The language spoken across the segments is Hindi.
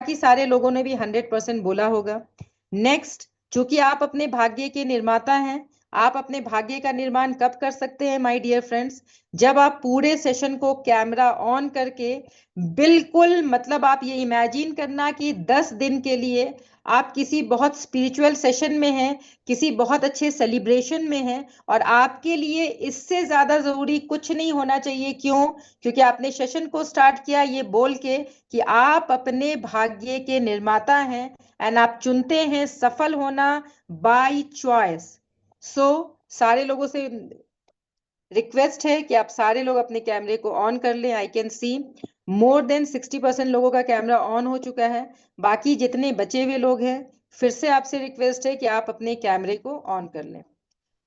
बाकी सारे लोगों ने भी 100% बोला होगा। नेक्स्ट, चूंकि आप अपने भाग्य के निर्माता हैं, आप अपने भाग्य का निर्माण कब कर सकते हैं माय डियर फ्रेंड्स? जब आप पूरे सेशन को कैमरा ऑन करके, बिल्कुल मतलब आप ये इमेजिन करना कि 10 दिन के लिए आप किसी बहुत स्पिरिचुअल सेशन में हैं, किसी बहुत अच्छे सेलिब्रेशन में हैं, और आपके लिए इससे ज्यादा जरूरी कुछ नहीं होना चाहिए। क्यों? क्योंकि आपने सेशन को स्टार्ट किया ये बोल के कि आप अपने भाग्य के निर्माता हैं, एंड आप चुनते हैं सफल होना बाय चॉइस। सो सारे लोगों से रिक्वेस्ट है कि आप सारे लोग अपने कैमरे को ऑन कर लें। I can see more than 60% लोगों का कैमरा ऑन हो चुका है। बाकी जितने बचे हुए लोग हैं, फिर से आपसे रिक्वेस्ट है कि आप अपने कैमरे को ऑन कर लें।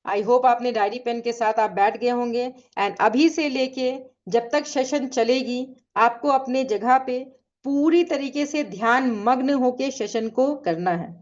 आई होप आपने डायरी पेन के साथ आप बैठ गए होंगे, एंड अभी से लेके जब तक सेशन चलेगी, आपको अपने जगह पे पूरी तरीके से ध्यान मग्न होके सेशन को करना है।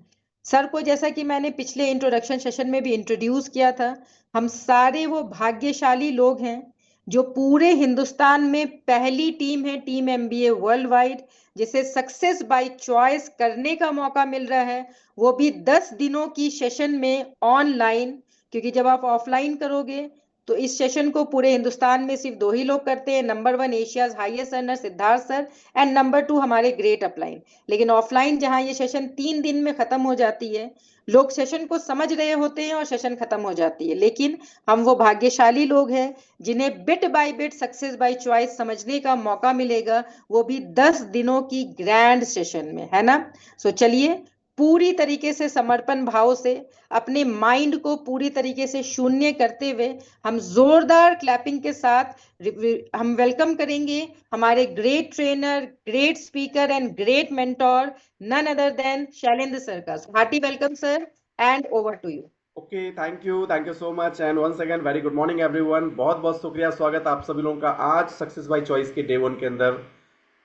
सर को जैसा कि मैंने पिछले इंट्रोडक्शन सेशन में भी इंट्रोड्यूस किया था, हम सारे वो भाग्यशाली लोग हैं जो पूरे हिंदुस्तान में पहली टीम है, टीम एमबीए वर्ल्ड वाइड, जिसे सक्सेस बाय चॉइस करने का मौका मिल रहा है, वो भी 10 दिनों की सेशन में ऑनलाइन। क्योंकि जब आप ऑफलाइन करोगे तो इस सेशन को पूरे हिंदुस्तान में सिर्फ 2 ही लोग करते हैं, number 1 Asia's highest earner Siddharth sir, and number 2 हमारे ग्रेट अपलाइन। लेकिन ऑफलाइन जहां ये सेशन 3 दिन में खत्म हो जाती है, लोग सेशन को समझ रहे होते हैं और सेशन खत्म हो जाती है, लेकिन हम वो भाग्यशाली लोग हैं जिन्हें bit by bit success by choice समझने का मौका मिलेगा, वो भी 10 दिनों की ग्रैंड सेशन में, है ना? सो चलिए, पूरी तरीके से समर्पण भाव से अपने माइंड को पूरी तरीके से शून्य करते हुए हम जोरदार क्लैपिंग के साथ हम वेलकम करेंगे हमारे great trainer, great speaker and great mentor, none other than Shailendra sir का। Hearty welcome sir, and over to you. Okay, thank you so much and once again very good morning everyone. बहुत बहुत शुक्रिया, स्वागत आप सभी लोगों का आज सक्सेस बाय चॉइस के डे 1 के अंदर।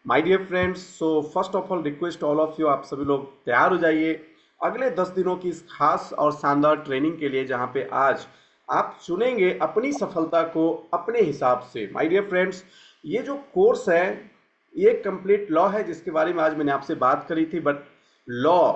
My dear friends, so first of all request all of you, आप सभी लोग तैयार हो जाइए अगले 10 दिनों की इस खास और शानदार ट्रेनिंग के लिए, जहां पे आज आप चुनेंगे अपनी सफलता को अपने हिसाब से। माय डियर फ्रेंड्स, ये जो कोर्स है ये कंप्लीट लॉ है, जिसके बारे में आज मैंने आपसे बात करी थी, बट लॉ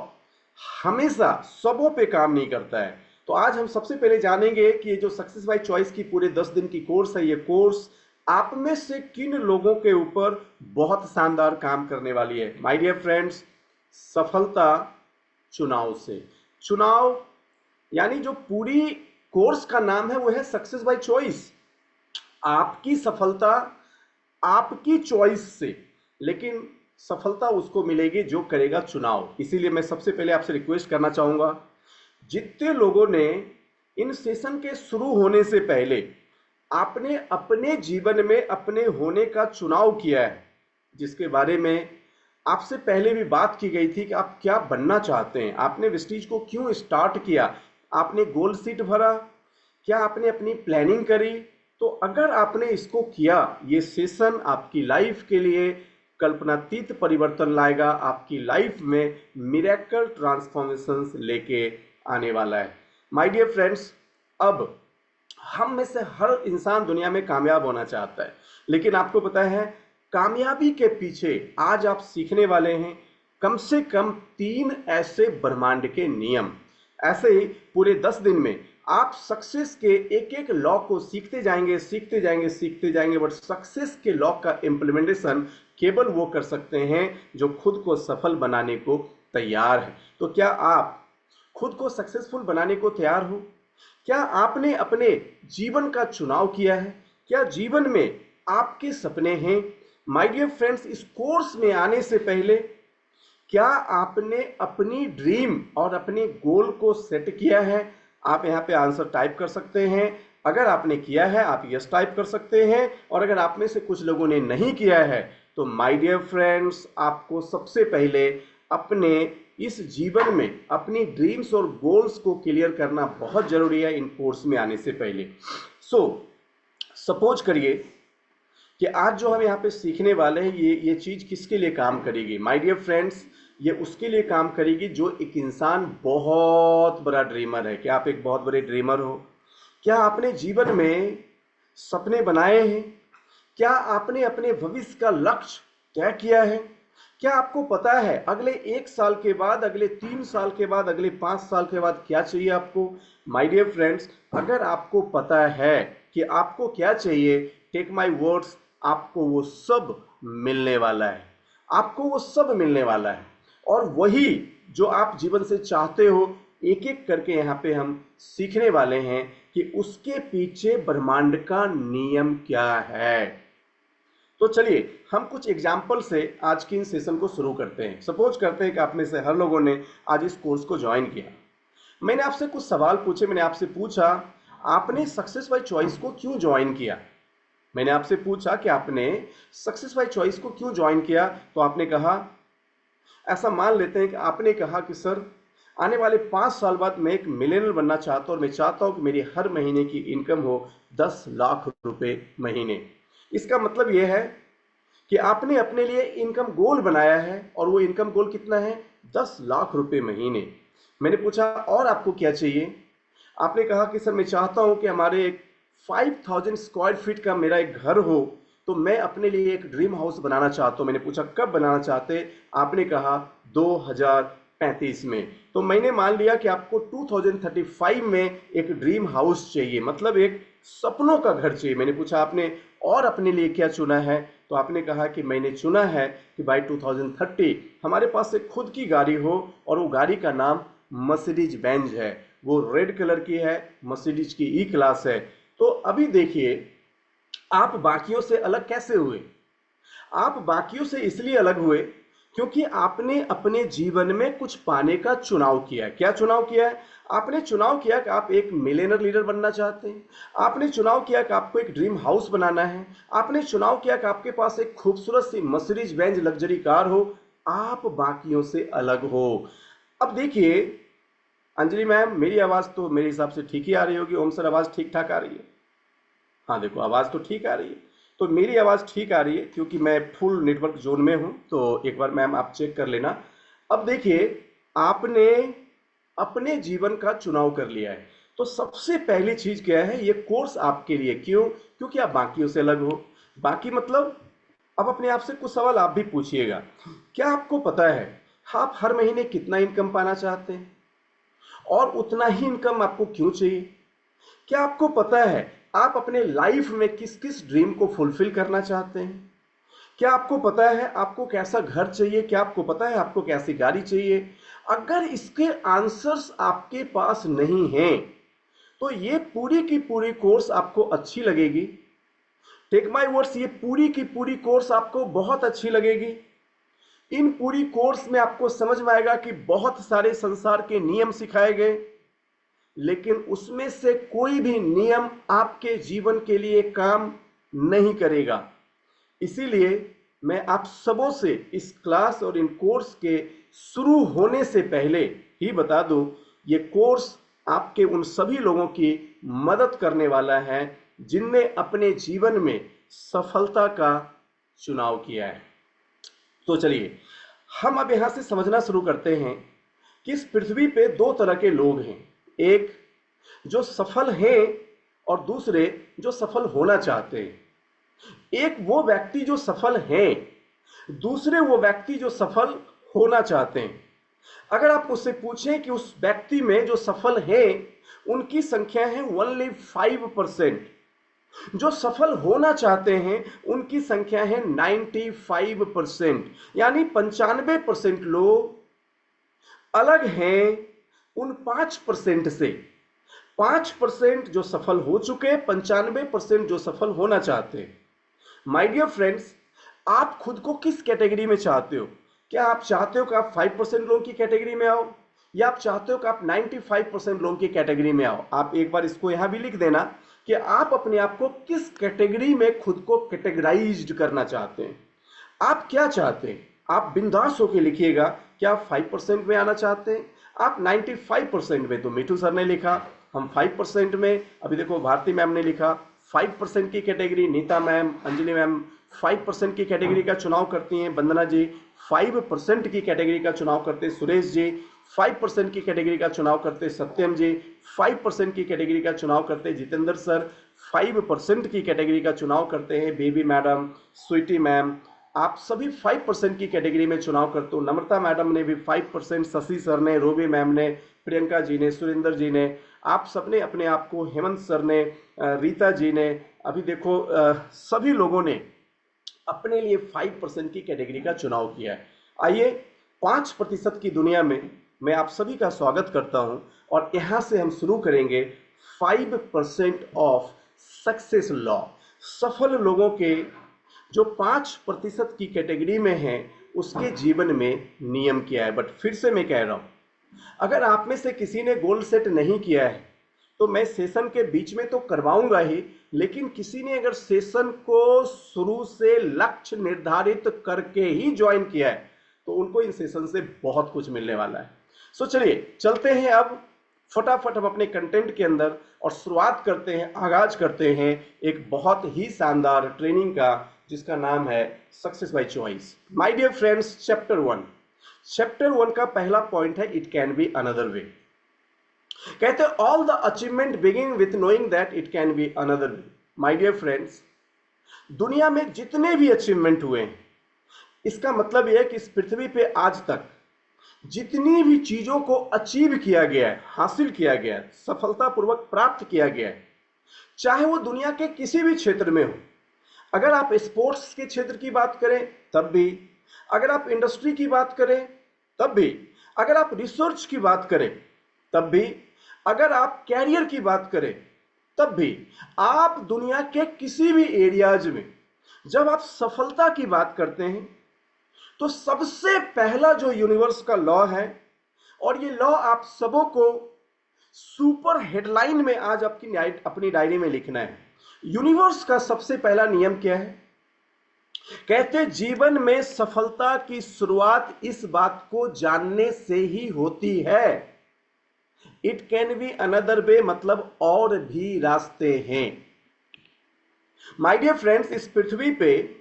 हमेशा सबों पे काम नहीं करता है। तो आज हम सबसे पहले जानेंगे कि ये जो सक्सेस बाय चॉइस की पूरे 10 दिन की कोर्स है, ये कोर्स आप में से किन लोगों के ऊपर बहुत शानदार काम करने वाली है। माय डियर फ्रेंड्स, सफलता चुनाव से। चुनाव यानी जो पूरी कोर्स का नाम है वो है सक्सेस बाय चॉइस। आपकी सफलता आपकी चॉइस से, लेकिन सफलता उसको मिलेगी जो करेगा चुनाव। इसीलिए मैं सबसे पहले आपसे रिक्वेस्ट करना चाहूंगा, जितने लोगों ने इन सेशन के शुरू होने से पहले आपने अपने जीवन में अपने होने का चुनाव किया है, जिसके बारे में आपसे पहले भी बात की गई थी कि आप क्या बनना चाहते हैं, आपने विस्टीज को क्यों स्टार्ट किया, आपने गोल सीट भरा, क्या आपने अपनी प्लानिंग करी। तो अगर आपने इसको किया, ये सेशन आपकी लाइफ के लिए कल्पनातीत परिवर्तन लाएगा, आपकी लाइफ में मिरेकल ट्रांसफॉर्मेशंस लेके आने वाला है। माय डियर फ्रेंड्स, अब हम में से हर इंसान दुनिया में कामयाब होना चाहता है, लेकिन आपको पता है कामयाबी के पीछे आज आप सीखने वाले हैं कम से कम 3 ऐसे ब्रह्मांड के नियम। ऐसे ही पूरे 10 दिन में आप सक्सेस के एक एक लॉ को सीखते जाएंगे, सीखते जाएंगे, सीखते जाएंगे, बट सक्सेस के लॉ का इम्प्लीमेंटेशन केवल वो कर सकते हैं जो खुद को सफल बनाने को तैयार है। तो क्या आप खुद को सक्सेसफुल बनाने को तैयार हो? क्या आपने अपने जीवन का चुनाव किया है? क्या जीवन में आपके सपने हैं? माय डियर फ्रेंड्स, इस कोर्स में आने से पहले क्या आपने अपनी ड्रीम और अपने गोल को सेट किया है? आप यहाँ पे आंसर टाइप कर सकते हैं। अगर आपने किया है आप यस टाइप कर सकते हैं, और अगर आप में से कुछ लोगों ने नहीं किया है तो माय डियर फ्रेंड्स, आपको सबसे पहले अपने इस जीवन में अपनी ड्रीम्स और गोल्स को क्लियर करना बहुत जरूरी है इन कोर्स में आने से पहले। सपोज करिए कि आज जो हम यहाँ पे सीखने वाले हैं, ये चीज किसके लिए काम करेगी? माय डियर फ्रेंड्स, ये उसके लिए काम करेगी जो एक इंसान बहुत बड़ा ड्रीमर है। क्या आप एक बहुत बड़े ड्रीमर हो? क्या आपने जीवन में सपने बनाए हैं? क्या आपने अपने भविष्य का लक्ष्य तय किया है? क्या आपको पता है अगले 1 साल के बाद, अगले 3 साल के बाद, अगले 5 साल के बाद क्या चाहिए आपको? माय डियर फ्रेंड्स, अगर आपको पता है कि आपको क्या चाहिए, टेक माय वर्ड्स, आपको वो सब मिलने वाला है। आपको वो सब मिलने वाला है, और वही जो आप जीवन से चाहते हो, एक एक करके यहाँ पे हम सीखने वाले हैं कि उसके पीछे ब्रह्मांड का नियम क्या है। तो चलिए हम कुछ एग्जाम्पल से आज की इन सेशन को शुरू करते हैं। सपोज करते हैं कि आप में से हर लोगों ने आज इस कोर्स को ज्वाइन किया। मैंने आपसे कुछ सवाल पूछे। मैंने आपसे पूछा, आपने सक्सेस बाय चॉइस को क्यों ज्वाइन किया? मैंने आपसे पूछा कि आपने सक्सेस बाय चॉइस को क्यों ज्वाइन किया, तो आपने कहा, ऐसा मान लेते हैं कि आपने कहा कि सर, आने वाले 5 साल बाद मैं एक मिलियनर बनना चाहता हूं और मैं चाहता हूं कि मेरी हर महीने की इनकम हो 10 लाख रुपए महीने। इसका मतलब यह है कि आपने अपने लिए इनकम गोल बनाया है, और वो इनकम गोल कितना है? 10 लाख रुपए महीने। मैंने पूछा, और आपको क्या चाहिए? आपने कहा कि सर, मैं चाहता हूं कि हमारे एक 5000 स्क्वायर फीट का मेरा एक घर हो, तो मैं अपने लिए एक ड्रीम हाउस बनाना चाहता हूं। मैंने पूछा, कब बनाना चाहते? आपने कहा 2035 में। तो मैंने मान लिया कि आपको 2035 में एक ड्रीम हाउस चाहिए, मतलब एक सपनों का घर चाहिए। मैंने पूछा, आपने और अपने लिए क्या चुना है? तो आपने कहा कि मैंने चुना है कि बाय 2030 हमारे पास एक खुद की गाड़ी हो, और वो गाड़ी का नाम मर्सिडीज बेंज है। वो रेड कलर की है, मर्सिडीज की ई क्लास है। तो अभी देखिए, आप बाकियों से अलग कैसे हुए? आप बाकियों से इसलिए अलग हुए क्योंकि आपने अपने जीवन में कुछ पाने का चुनाव किया। क्या चुनाव किया है? आपने चुनाव किया कि आप एक मिलियनर लीडर बनना चाहते हैं। आपने चुनाव किया कि आपको एक ड्रीम हाउस बनाना है। आपने चुनाव किया कि आपके पास एक खूबसूरत सी मर्सिडीज बेंज लग्जरी कार हो। आप बाकियों से अलग हो। अब देखिए अंजलि मैम, मेरी आवाज तो मेरे हिसाब से ठीक ही आ रही होगी। ओम सर, आवाज ठीक ठाक आ रही है? हाँ देखो, आवाज तो ठीक आ रही है। तो मेरी आवाज ठीक आ रही है क्योंकि मैं फुल नेटवर्क जोन में हूं। तो एक बार मैम आप चेक कर लेना। अब देखिए, आपने अपने जीवन का चुनाव कर लिया है। तो सबसे पहली चीज क्या है? ये कोर्स आपके लिए। क्यों? क्योंकि आप बाकियों से अलग हो। बाकी मतलब, अब अपने आप से कुछ सवाल आप भी पूछिएगा। क्या आपको पता है आप हर महीने कितना इनकम पाना चाहते हैं, और उतना ही इनकम आपको क्यों चाहिए? क्या आपको पता है आप अपने लाइफ में किस किस ड्रीम को फुलफिल करना चाहते हैं? क्या आपको पता है आपको कैसा घर चाहिए? क्या आपको पता है आपको कैसी गाड़ी चाहिए? अगर इसके आंसर्स आपके पास नहीं हैं, तो ये पूरी की पूरी कोर्स आपको अच्छी लगेगी। टेक माय वर्ड्स, ये पूरी की पूरी कोर्स आपको बहुत अच्छी लगेगी। इन पूरी कोर्स में आपको समझ में आएगा कि बहुत सारे संसार के नियम सिखाए गए, लेकिन उसमें से कोई भी नियम आपके जीवन के लिए काम नहीं करेगा। इसीलिए मैं आप सबों से इस क्लास और इन कोर्स के शुरू होने से पहले ही बता दूं, ये कोर्स आपके उन सभी लोगों की मदद करने वाला है जिनने अपने जीवन में सफलता का चुनाव किया है। तो चलिए हम अब यहां से समझना शुरू करते हैं कि इस पृथ्वी पे दो तरह के लोग हैं। एक जो सफल हैं, और दूसरे जो सफल होना चाहते हैं। एक वो व्यक्ति जो सफल हैं, दूसरे वो व्यक्ति जो सफल होना चाहते हैं। अगर आप मुझसे पूछें कि उस व्यक्ति में जो सफल हैं उनकी संख्या है ओनली 5%, जो सफल होना चाहते हैं उनकी संख्या है 95%, यानी 95% लोग अलग हैं उन 5% से। 5% जो सफल हो चुके, 95% जो सफल होना चाहते हैं। माय डियर फ्रेंड्स, आप खुद को किस कैटेगरी में चाहते हो? क्या आप चाहते हो कि आप 5% लोगों की कैटेगरी में आओ, या आप चाहते हो कि आप 95% लोगों की कैटेगरी में आओ? आप एक बार इसको यहां भी लिख देना कि आप अपने आप को किस कैटेगरी में खुद को कैटेगराइज्ड करना चाहते हैं। आप क्या चाहते हैं? आप बिंदास होकर लिखिएगा। क्या आप 5% में आना चाहते हैं? आप 95% में, तो मिठू सर ने लिखा हम 5% में। अभी देखो भारती मैम ने लिखा 5% की category, Neeta ma'am, Anjali ma'am 5% की कैटेगरी का चुनाव करती हैं, वंदना जी 5% की कैटेगरी का चुनाव करते, सुरेश जी 5% की कैटेगरी का चुनाव करते, सत्यम जी 5% की कैटेगरी का चुनाव करते, जितेंद्र सर 5% की कैटेगरी का चुनाव करते हैं, बेबी मैडम, स्वीटी मैम, आप सभी 5% की कैटेगरी में चुनाव करते हो। नम्रता मैडम ने भी 5%, शशि सर ने, रूबी मैम ने, प्रियंका जी ने, सुरेंद्र जी ने, आप सबने अपने आप को, हेमंत सर ने, रीता जी ने, अभी देखो सभी लोगों ने अपने लिए 5% की कैटेगरी का चुनाव किया है। आइए 5% की दुनिया में मैं आप सभी का स्वागत करता हूं और यहां से हम शुरू करेंगे 5% ऑफ सक्सेस लॉ। सफल लोगों के जो 5% की कैटेगरी में हैं उसके जीवन में नियम क्या है। बट फिर से मैं कह रहा हूं, अगर आप में से किसी ने गोल सेट नहीं किया है तो मैं सेशन के बीच में तो करवाऊंगा ही, लेकिन किसी ने अगर सेशन को शुरू से लक्ष्य निर्धारित करके ही ज्वाइन किया है तो उनको इन सेशन से बहुत कुछ मिलने वाला है। सो चलिए चलते हैं अब फटाफट हम अपने कंटेंट के अंदर और शुरुआत करते हैं, आगाज करते हैं एक बहुत ही शानदार ट्रेनिंग का जिसका नाम है success by choice. My dear friends, chapter 1 का पहला पॉइंट है it can be another way. कहते हैं all the achievement begin with knowing that it can be another way. My dear friends, दुनिया में जितने भी अचीवमेंट हुए हैं इसका मतलब यह है कि इस पृथ्वी पे आज तक जितनी भी चीजों को अचीव किया गया है, हासिल किया गया है, सफलतापूर्वक प्राप्त किया गया है, चाहे वो दुनिया के किसी भी क्षेत्र में हो। अगर आप स्पोर्ट्स के क्षेत्र की बात करें तब भी, अगर आप इंडस्ट्री की बात करें तब भी, अगर आप रिसर्च की बात करें तब भी, अगर आप कैरियर की बात करें तब भी, आप दुनिया के किसी भी एरियाज में जब आप सफलता की बात करते हैं तो सबसे पहला जो यूनिवर्स का लॉ है, और ये लॉ आप सबों को सुपर हेडलाइन में आज अपनी डायरी में लिखना है। यूनिवर्स का सबसे पहला नियम क्या है? कहते जीवन में सफलता की शुरुआत इस बात को जानने से ही होती है। इट कैन बी अनदर वे, मतलब और भी रास्ते हैं। माय डियर फ्रेंड्स, इस पृथ्वी पे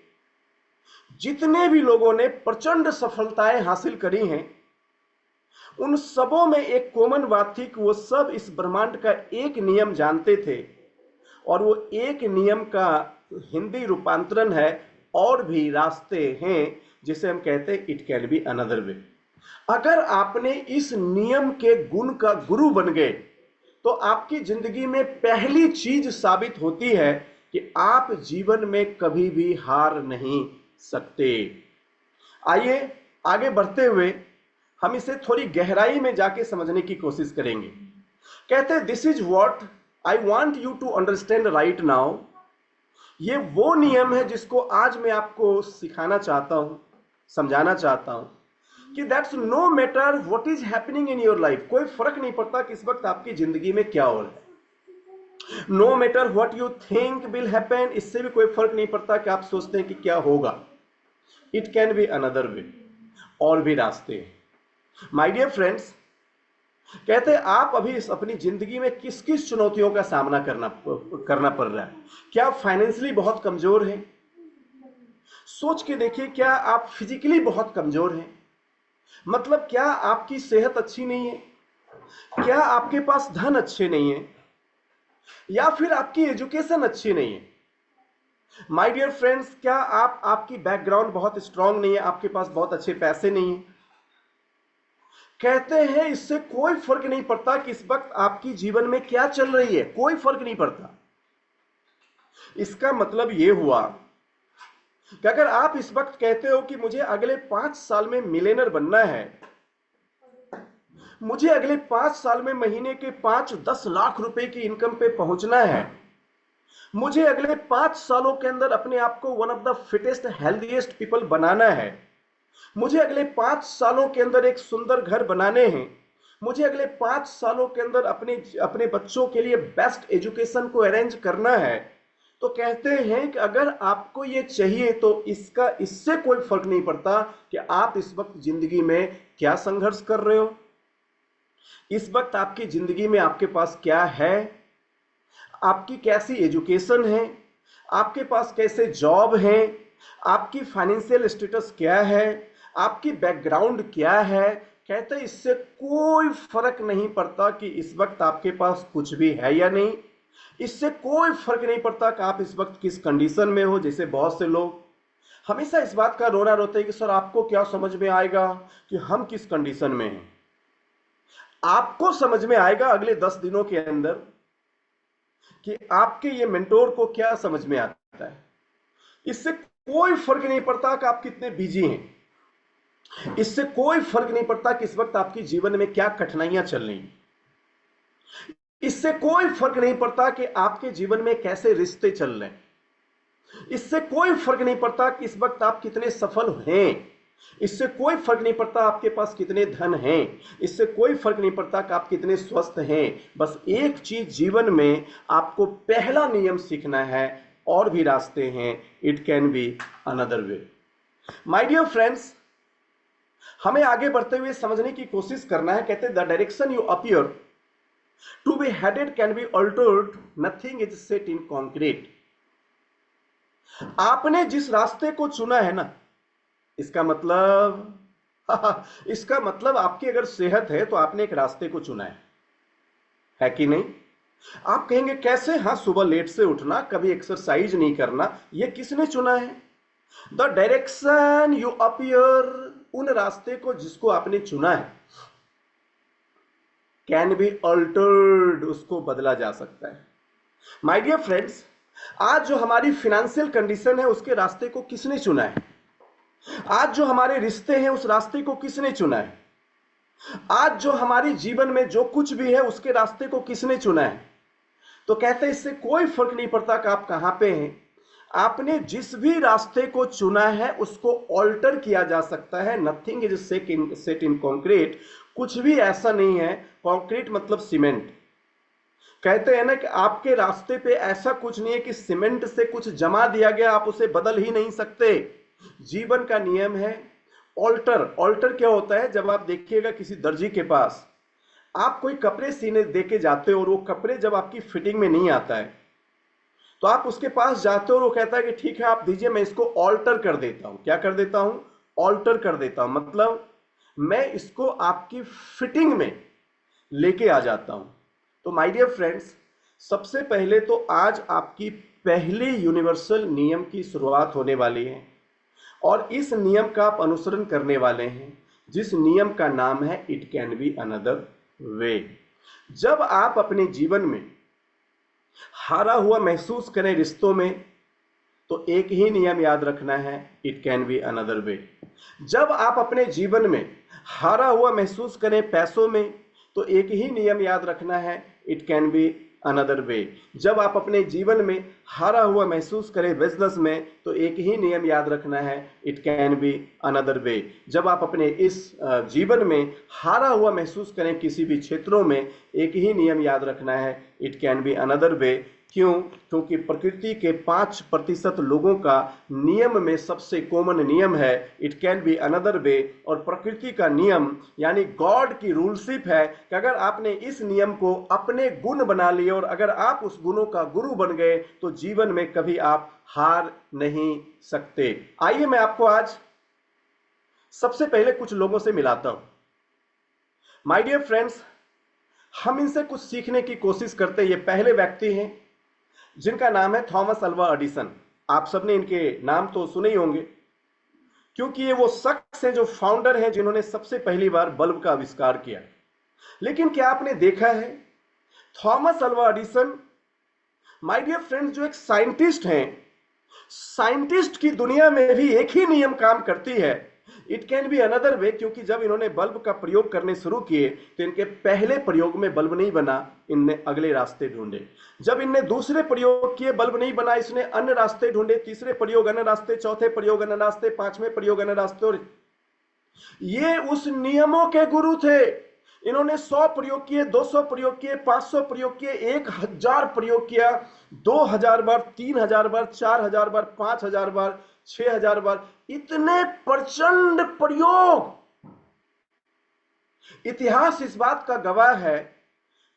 जितने भी लोगों ने प्रचंड सफलताएं हासिल करी हैं उन सबों में एक कॉमन बात थी कि वो सब इस ब्रह्मांड का एक नियम जानते थे, और वो एक नियम का हिंदी रूपांतरण है और भी रास्ते हैं, जिसे हम कहते हैं इट कैन बी अनदर वे। अगर आपने इस नियम के गुण का गुरु बन गए तो आपकी जिंदगी में पहली चीज साबित होती है कि आप जीवन में कभी भी हार नहीं सकते। आइए आगे बढ़ते हुए हम इसे थोड़ी गहराई में जाके समझने की कोशिश करेंगे। कहते हैं this is what I want you to understand right now. ये वो नियम है जिसको आज मैं आपको सिखाना चाहता हूं, समझाना चाहता हूं कि that's no matter what is happening in your life. कोई फर्क नहीं पड़ता कि इस वक्त आपकी जिंदगी में क्या हो रहा है। No matter what you think will happen, इससे भी कोई फर्क नहीं पड़ता कि आप सोचते हैं कि क्या होगा। It can be another way, और भी रास्ते हैं। माय डियर फ्रेंड्स, कहते हैं आप अभी अपनी जिंदगी में किस किस चुनौतियों का सामना करना पड़ रहा है। क्या आप फाइनेंशियली बहुत कमजोर हैं? सोच के देखिए, क्या आप फिजिकली बहुत कमजोर हैं? मतलब क्या आपकी सेहत अच्छी नहीं है? क्या आपके पास धन अच्छे नहीं है? या फिर आपकी एजुकेशन अच्छी नहीं है? माय डियर फ्रेंड्स, क्या आपकी बैकग्राउंड बहुत स्ट्रांग नहीं है, आपके पास बहुत अच्छे पैसे नहीं है? कहते हैं इससे कोई फर्क नहीं पड़ता कि इस वक्त आपकी जीवन में क्या चल रही है, कोई फर्क नहीं पड़ता। इसका मतलब यह हुआ कि अगर आप इस वक्त कहते हो कि मुझे अगले 5 साल में मिलियनर बनना है, मुझे अगले 5 साल में महीने के 5-10 लाख रुपए की इनकम पे पहुंचना है, मुझे अगले 5 सालों के अंदर अपने आप को one of the fittest healthiest people बनाना है, मुझे अगले 5 सालों के अंदर एक सुंदर घर बनाने हैं, मुझे अगले 5 सालों के अंदर अपने बच्चों के लिए बेस्ट एजुकेशन को अरेंज करना है, तो कहते हैं कि अगर आपको ये चाहिए तो इससे कोई फर्क नहीं पड़ता कि आप इस वक्त जिंदगी में क्या संघर्ष कर रहे हो, इस वक्त आपकी जिंदगी में आपके पास क्या है, आपकी कैसी एजुकेशन है, आपके पास कैसे जॉब है, आपकी फाइनेंशियल स्टेटस क्या है, आपकी बैकग्राउंड क्या है। कहते हैं इससे कोई फर्क नहीं पड़ता कि इस वक्त आपके पास कुछ भी है या नहीं, इससे कोई फर्क नहीं पड़ता कि आप इस वक्त किस कंडीशन में हो। जैसे बहुत से लोग हमेशा इस बात का रोना रोते हैं कि सर आपको क्या समझ में आएगा कि हम किस कंडीशन में हैं। आपको समझ में आएगा अगले 10 दिनों के अंदर कि आपके ये मेंटोर को क्या समझ में आता है। इससे कोई फर्क नहीं पड़ता कि आप कितने बिजी हैं, इससे कोई फर्क नहीं पड़ता कि इस वक्त आपके जीवन में क्या कठिनाइयां चल रही हैं, इससे कोई फर्क नहीं पड़ता कि आपके जीवन में कैसे रिश्ते चल रहे हैं, इससे कोई फर्क नहीं पड़ता कि इस वक्त आप कितने सफल हैं, इससे कोई फर्क नहीं पड़ता आपके पास कितने धन हैं, इससे कोई फर्क नहीं पड़ता कि आप कितने स्वस्थ हैं। बस एक चीज जीवन में आपको पहला नियम सीखना है, और भी रास्ते हैं, it can be another way. My dear friends, हमें आगे बढ़ते हुए समझने की कोशिश करना है। कहते हैं the direction you appear to be headed can be altered, nothing is set in concrete. आपने जिस रास्ते को चुना है ना, इसका मतलब आपकी अगर सेहत है तो आपने एक रास्ते को चुना है कि नहीं। आप कहेंगे कैसे? हाँ, सुबह लेट से उठना, कभी एक्सरसाइज नहीं करना, ये किसने चुना है? द डायरेक्शन यू अपीयर, उन रास्ते को जिसको आपने चुना है, कैन बी अल्टर्ड, उसको बदला जा सकता है। माय डियर फ्रेंड्स, आज जो हमारी फाइनेंशियल कंडीशन है उसके रास्ते को किसने चुना है? आज जो हमारे रिश्ते हैं उस रास्ते को किसने चुना है? आज जो हमारे जीवन में जो कुछ भी है उसके रास्ते को किसने चुना है? तो कहते हैं इससे कोई फर्क नहीं पड़ता कि आप कहां पे हैं, आपने जिस भी रास्ते को चुना है उसको ऑल्टर किया जा सकता है। Nothing is set in concrete, कुछ भी ऐसा नहीं है। कॉन्क्रीट मतलब सीमेंट। कहते हैं ना कि आपके रास्ते पे ऐसा कुछ नहीं है कि सीमेंट से कुछ जमा दिया गया, आप उसे बदल ही नहीं सकते। जीवन का नियम है ऑल्टर। ऑल्टर क्या होता है? जब आप देखिएगा किसी दर्जी के पास आप कोई कपड़े सीने देके जाते हो और वो कपड़े जब आपकी फिटिंग में नहीं आता है तो आप उसके पास जाते हो और वो कहता है कि ठीक है आप दीजिए, मैं इसको ऑल्टर कर देता हूं। क्या कर देता हूं? ऑल्टर कर देता हूं, मतलब मैं इसको आपकी फिटिंग में लेके आ जाता हूं। तो माय डियर फ्रेंड्स, सबसे पहले तो आज आपकी पहले यूनिवर्सल नियम की शुरुआत होने वाली है और इस नियम का आप अनुसरण करने वाले हैं, जिस नियम का नाम है इट कैन बी अनदर वे। जब आप अपने जीवन में हारा हुआ महसूस करें रिश्तों में, तो एक ही नियम याद रखना है, इट कैन बी अनदर वे। जब आप अपने जीवन में हारा हुआ महसूस करें पैसों में, तो एक ही नियम याद रखना है, इट कैन बी अनदर वे। जब आप अपने जीवन में हारा हुआ महसूस करें बिजनेस में, तो एक ही नियम याद रखना है, इट कैन बी अनदर वे। जब आप अपने इस जीवन में हारा हुआ महसूस करें किसी भी क्षेत्रों में, एक ही नियम याद रखना है, इट कैन बी अनदर वे। क्यों? क्योंकि प्रकृति के 5% लोगों का नियम में सबसे कॉमन नियम है, it can be another way. और प्रकृति का नियम यानी गॉड की रूलशिप है कि अगर आपने इस नियम को अपने गुण बना लिए और अगर आप उस गुणों का गुरु बन गए तो जीवन में कभी आप हार नहीं सकते। आइए मैं आपको आज सबसे पहले कुछ लोगों से मिलाता हूं। माय डियर फ्रेंड्स, हम इनसे कुछ सीखने की कोशिश करते हैं। ये पहले व्यक्ति हैं जिनका नाम है थॉमस अल्वा एडिसन। आप सबने इनके नाम तो सुने ही होंगे, क्योंकि ये वो शख्स है जो फाउंडर है जिन्होंने सबसे पहली बार बल्ब का आविष्कार किया। लेकिन क्या आपने देखा है Thomas Alva Edison, my dear friends, जो एक साइंटिस्ट हैं, साइंटिस्ट की दुनिया में भी एक ही नियम काम करती है, इट कैन बी अनदर वे। क्योंकि जब इन्होंने बल्ब का प्रयोग करने शुरू किए तो इनके पहले प्रयोग में बल्ब नहीं बना, इनने अगले रास्ते ढूंढे। जब इनने दूसरे प्रयोग किए बल्ब नहीं बना, इसने अन्य रास्ते ढूंढे, तीसरे प्रयोग अन्य रास्ते, चौथे प्रयोग अन्य रास्ते, पांचवें प्रयोग अन्य रास्ते। और ये उस नियमों के गुरु थे। इन्होंने 100 प्रयोग किए, 200 प्रयोग किए, 500 प्रयोग किए, 1000 प्रयोग किया, 2000 बार, 3000 बार, 4000 बार, 5000 बार, 6000 बार, इतने प्रचंड प्रयोग। इतिहास इस बात का गवाह है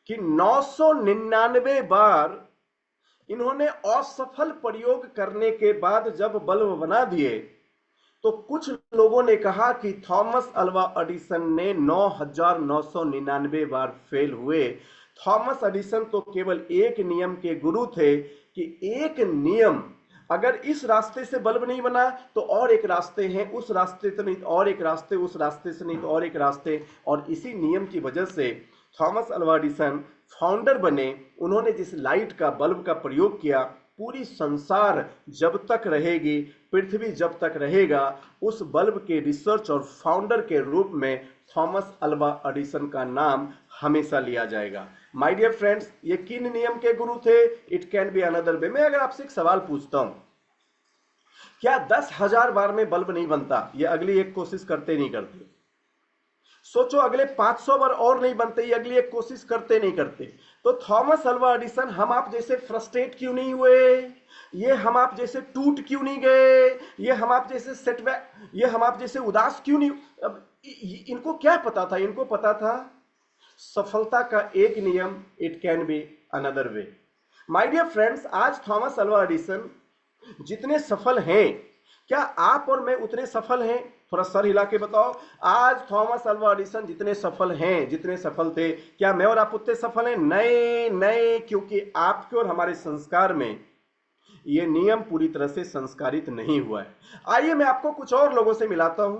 कि 999 बार इन्होंने असफल प्रयोग करने के बाद जब बल्ब बना दिए तो कुछ लोगों ने कहा कि थॉमस अल्वा एडिसन ने 9999 बार फेल हुए। थॉमस एडिसन तो केवल एक नियम के गुरु थे कि एक नियम अगर इस रास्ते से बल्ब नहीं बना तो और एक रास्ते हैं, उस रास्ते से नहीं तो और एक रास्ते, उस रास्ते से नहीं तो और एक रास्ते। और इसी नियम की वजह से थॉमस अल्वा एडिसन फाउंडर बने। उन्होंने जिस लाइट का, बल्ब का प्रयोग किया, पूरी संसार जब तक रहेगी, पृथ्वी जब तक रहेगा, उस बल्ब के रिसर्च और फाउंडर के रूप में थॉमस अल्वा एडिसन का नाम हमेशा लिया जाएगा। माय डियर फ्रेंड्स, ये किन नियम के गुरु थे? इट कैन बी अनदर वे। मैं अगर आपसे एक सवाल पूछता हूं, क्या 10,000 बार में बल्ब नहीं बनता? ये अगली एक कोशिश करते नहीं करते? सोचो अगले 500 बार और नहीं बनते, ये अगली एक कोशिश करते नहीं करते? तो थॉमस अल्वा एडिसन हम आप जैसे फ्रस्ट्रेट क्यों नहीं हुए? ये हम आप जैसे टूट क्यों नहीं गए? ये हम आप जैसे सेटबैक, ये हम आप जैसे उदास क्यों नहीं? अब इनको क्या पता था? इनको पता था सफलता का एक नियम, it can be another way. My dear friends, आज थॉमस अल्वा एडिसन जितने सफल हैं, क्या आप और मैं उतने सफल हैं? थोड़ा सर हिला के बताओ। आज थॉमस अल्वा एडिसन जितने सफल हैं, जितने सफल थे, क्या मैं और आप उतने सफल हैं? नहीं नहीं, क्योंकि आपके और हमारे संस्कार में यह नियम पूरी तरह से संस्कारित नहीं हुआ है। आइए मैं आपको कुछ और लोगों से मिलाता हूं।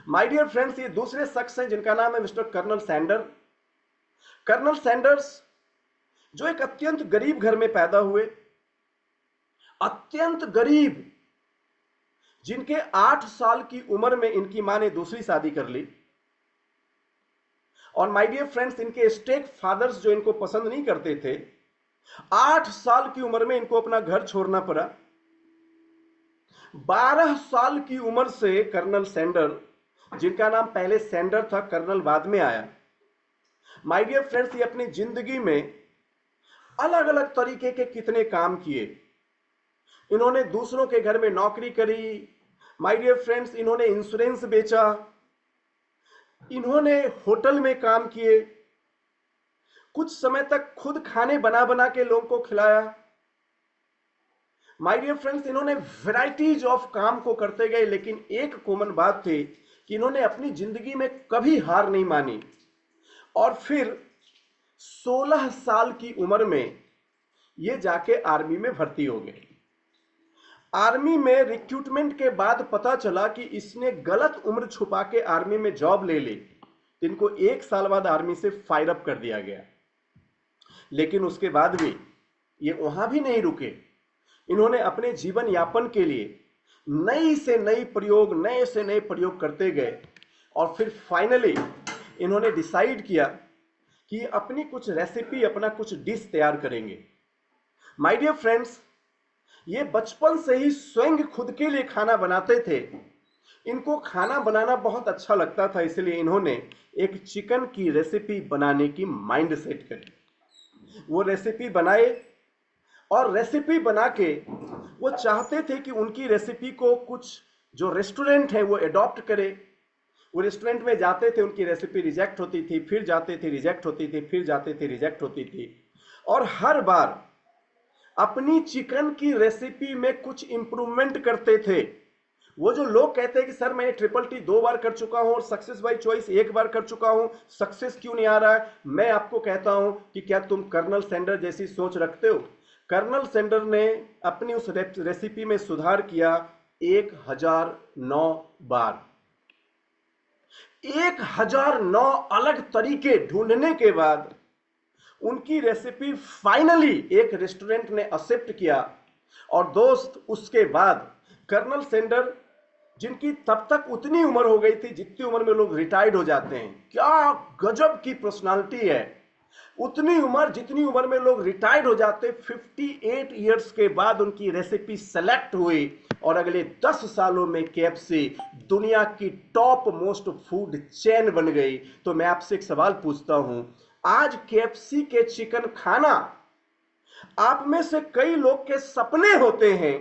माय डियर फ्रेंड्स, ये दूसरे शख्स हैं जिनका नाम है mister Colonel Sander. Colonel Sanders जो एक अत्यंत गरीब घर में पैदा हुए, अत्यंत गरीब, जिनके 8 साल की उम्र में इनकी मां ने दूसरी शादी कर ली। और माय डियर फ्रेंड्स, इनके स्टेप फादर्स जो इनको पसंद नहीं करते थे, 8 साल की उम्र में इनको अपना घर छोड़ना पड़ा। 12 साल की उम्र से कर्नल सैंडर, जिनका नाम पहले सैंडर था, कर्नल बाद में आया। माय डियर फ्रेंड्स, ये अपनी जिंदगी में अलग अलग तरीके के कितने काम किए। इन्होंने दूसरों के घर में नौकरी करी। माय डियर फ्रेंड्स, इन्होंने इंश्योरेंस बेचा, इन्होंने होटल में काम किए, कुछ समय तक खुद खाने बना बना के लोगों को खिलाया। माय डियर फ्रेंड्स, इन्होंने वैराइटीज ऑफ काम को करते गए, लेकिन एक कॉमन बात थी कि इन्होंने अपनी जिंदगी में कभी हार नहीं मानी। और फिर 16 साल की उम्र में ये जाके आर्मी में भर्ती हो गए। आर्मी में रिक्रूटमेंट के बाद पता चला कि इसने गलत उम्र छुपा के आर्मी में जॉब ले ली, तो इनको 1 साल बाद आर्मी से फायर अप कर दिया गया। लेकिन उसके बाद भी ये वहां भी नहीं रुके। इन्होंने अपने जीवन यापन के लिए नई से नई प्रयोग करते गए। और फिर फाइनली इन्होंने डिसाइड किया कि अपनी कुछ रेसिपी, अपना कुछ डिश तैयार करेंगे। माय डियर फ्रेंड्स, ये बचपन से ही स्वयं खुद के लिए खाना बनाते थे। इनको खाना बनाना बहुत अच्छा लगता था, इसलिए इन्होंने एक चिकन की रेसिपी बनाने की माइंड सेट करी। वो रेसिपी बनाए और रेसिपी बना के वो चाहते थे कि उनकी रेसिपी को कुछ जो रेस्टोरेंट है वो अडॉप्ट करे। वो रेस्टोरेंट में जाते थे, उनकी रेसिपी रिजेक्ट होती थी, फिर जाते थे, रिजेक्ट होती थी, फिर जाते थे, रिजेक्ट होती थी। और हर बार अपनी चिकन की रेसिपी में कुछ इंप्रूवमेंट करते थे। वो जो लोग कहते हैं कि सर मैं ट्रिपल टी 2 बार कर चुका हूं और सक्सेस बाय चॉइस 1 बार कर चुका हूं, सक्सेस क्यों नहीं आ रहा है? मैं आपको कहता हूं कि क्या तुम कर्नल सैंडर जैसी सोच रखते हो? कर्नल सैंडर ने अपनी उस रेसिपी में सुधार किया 1009 बार। 1009 अलग तरीके ढूंढने के बाद उनकी रेसिपी फाइनली एक रेस्टोरेंट ने एक्सेप्ट किया। और दोस्त, उसके बाद कर्नल सैंडर, जिनकी तब तक उतनी उम्र हो गई थी जितनी उम्र में लोग रिटायर्ड हो जाते हैं, क्या गजब की पर्सनालिटी है, उतनी उम्र जितनी उम्र में लोग रिटायर्ड हो जाते, 58 इयर्स के बाद उनकी रेसिपी सेलेक्ट हुई और अगले 10 सालों में केएफसी दुनिया की टॉप मोस्ट फूड चेन बन गई। तो मैं आपसे एक सवाल पूछता हूं, आज केएफसी के चिकन खाना आप में से कई लोग के सपने होते हैं।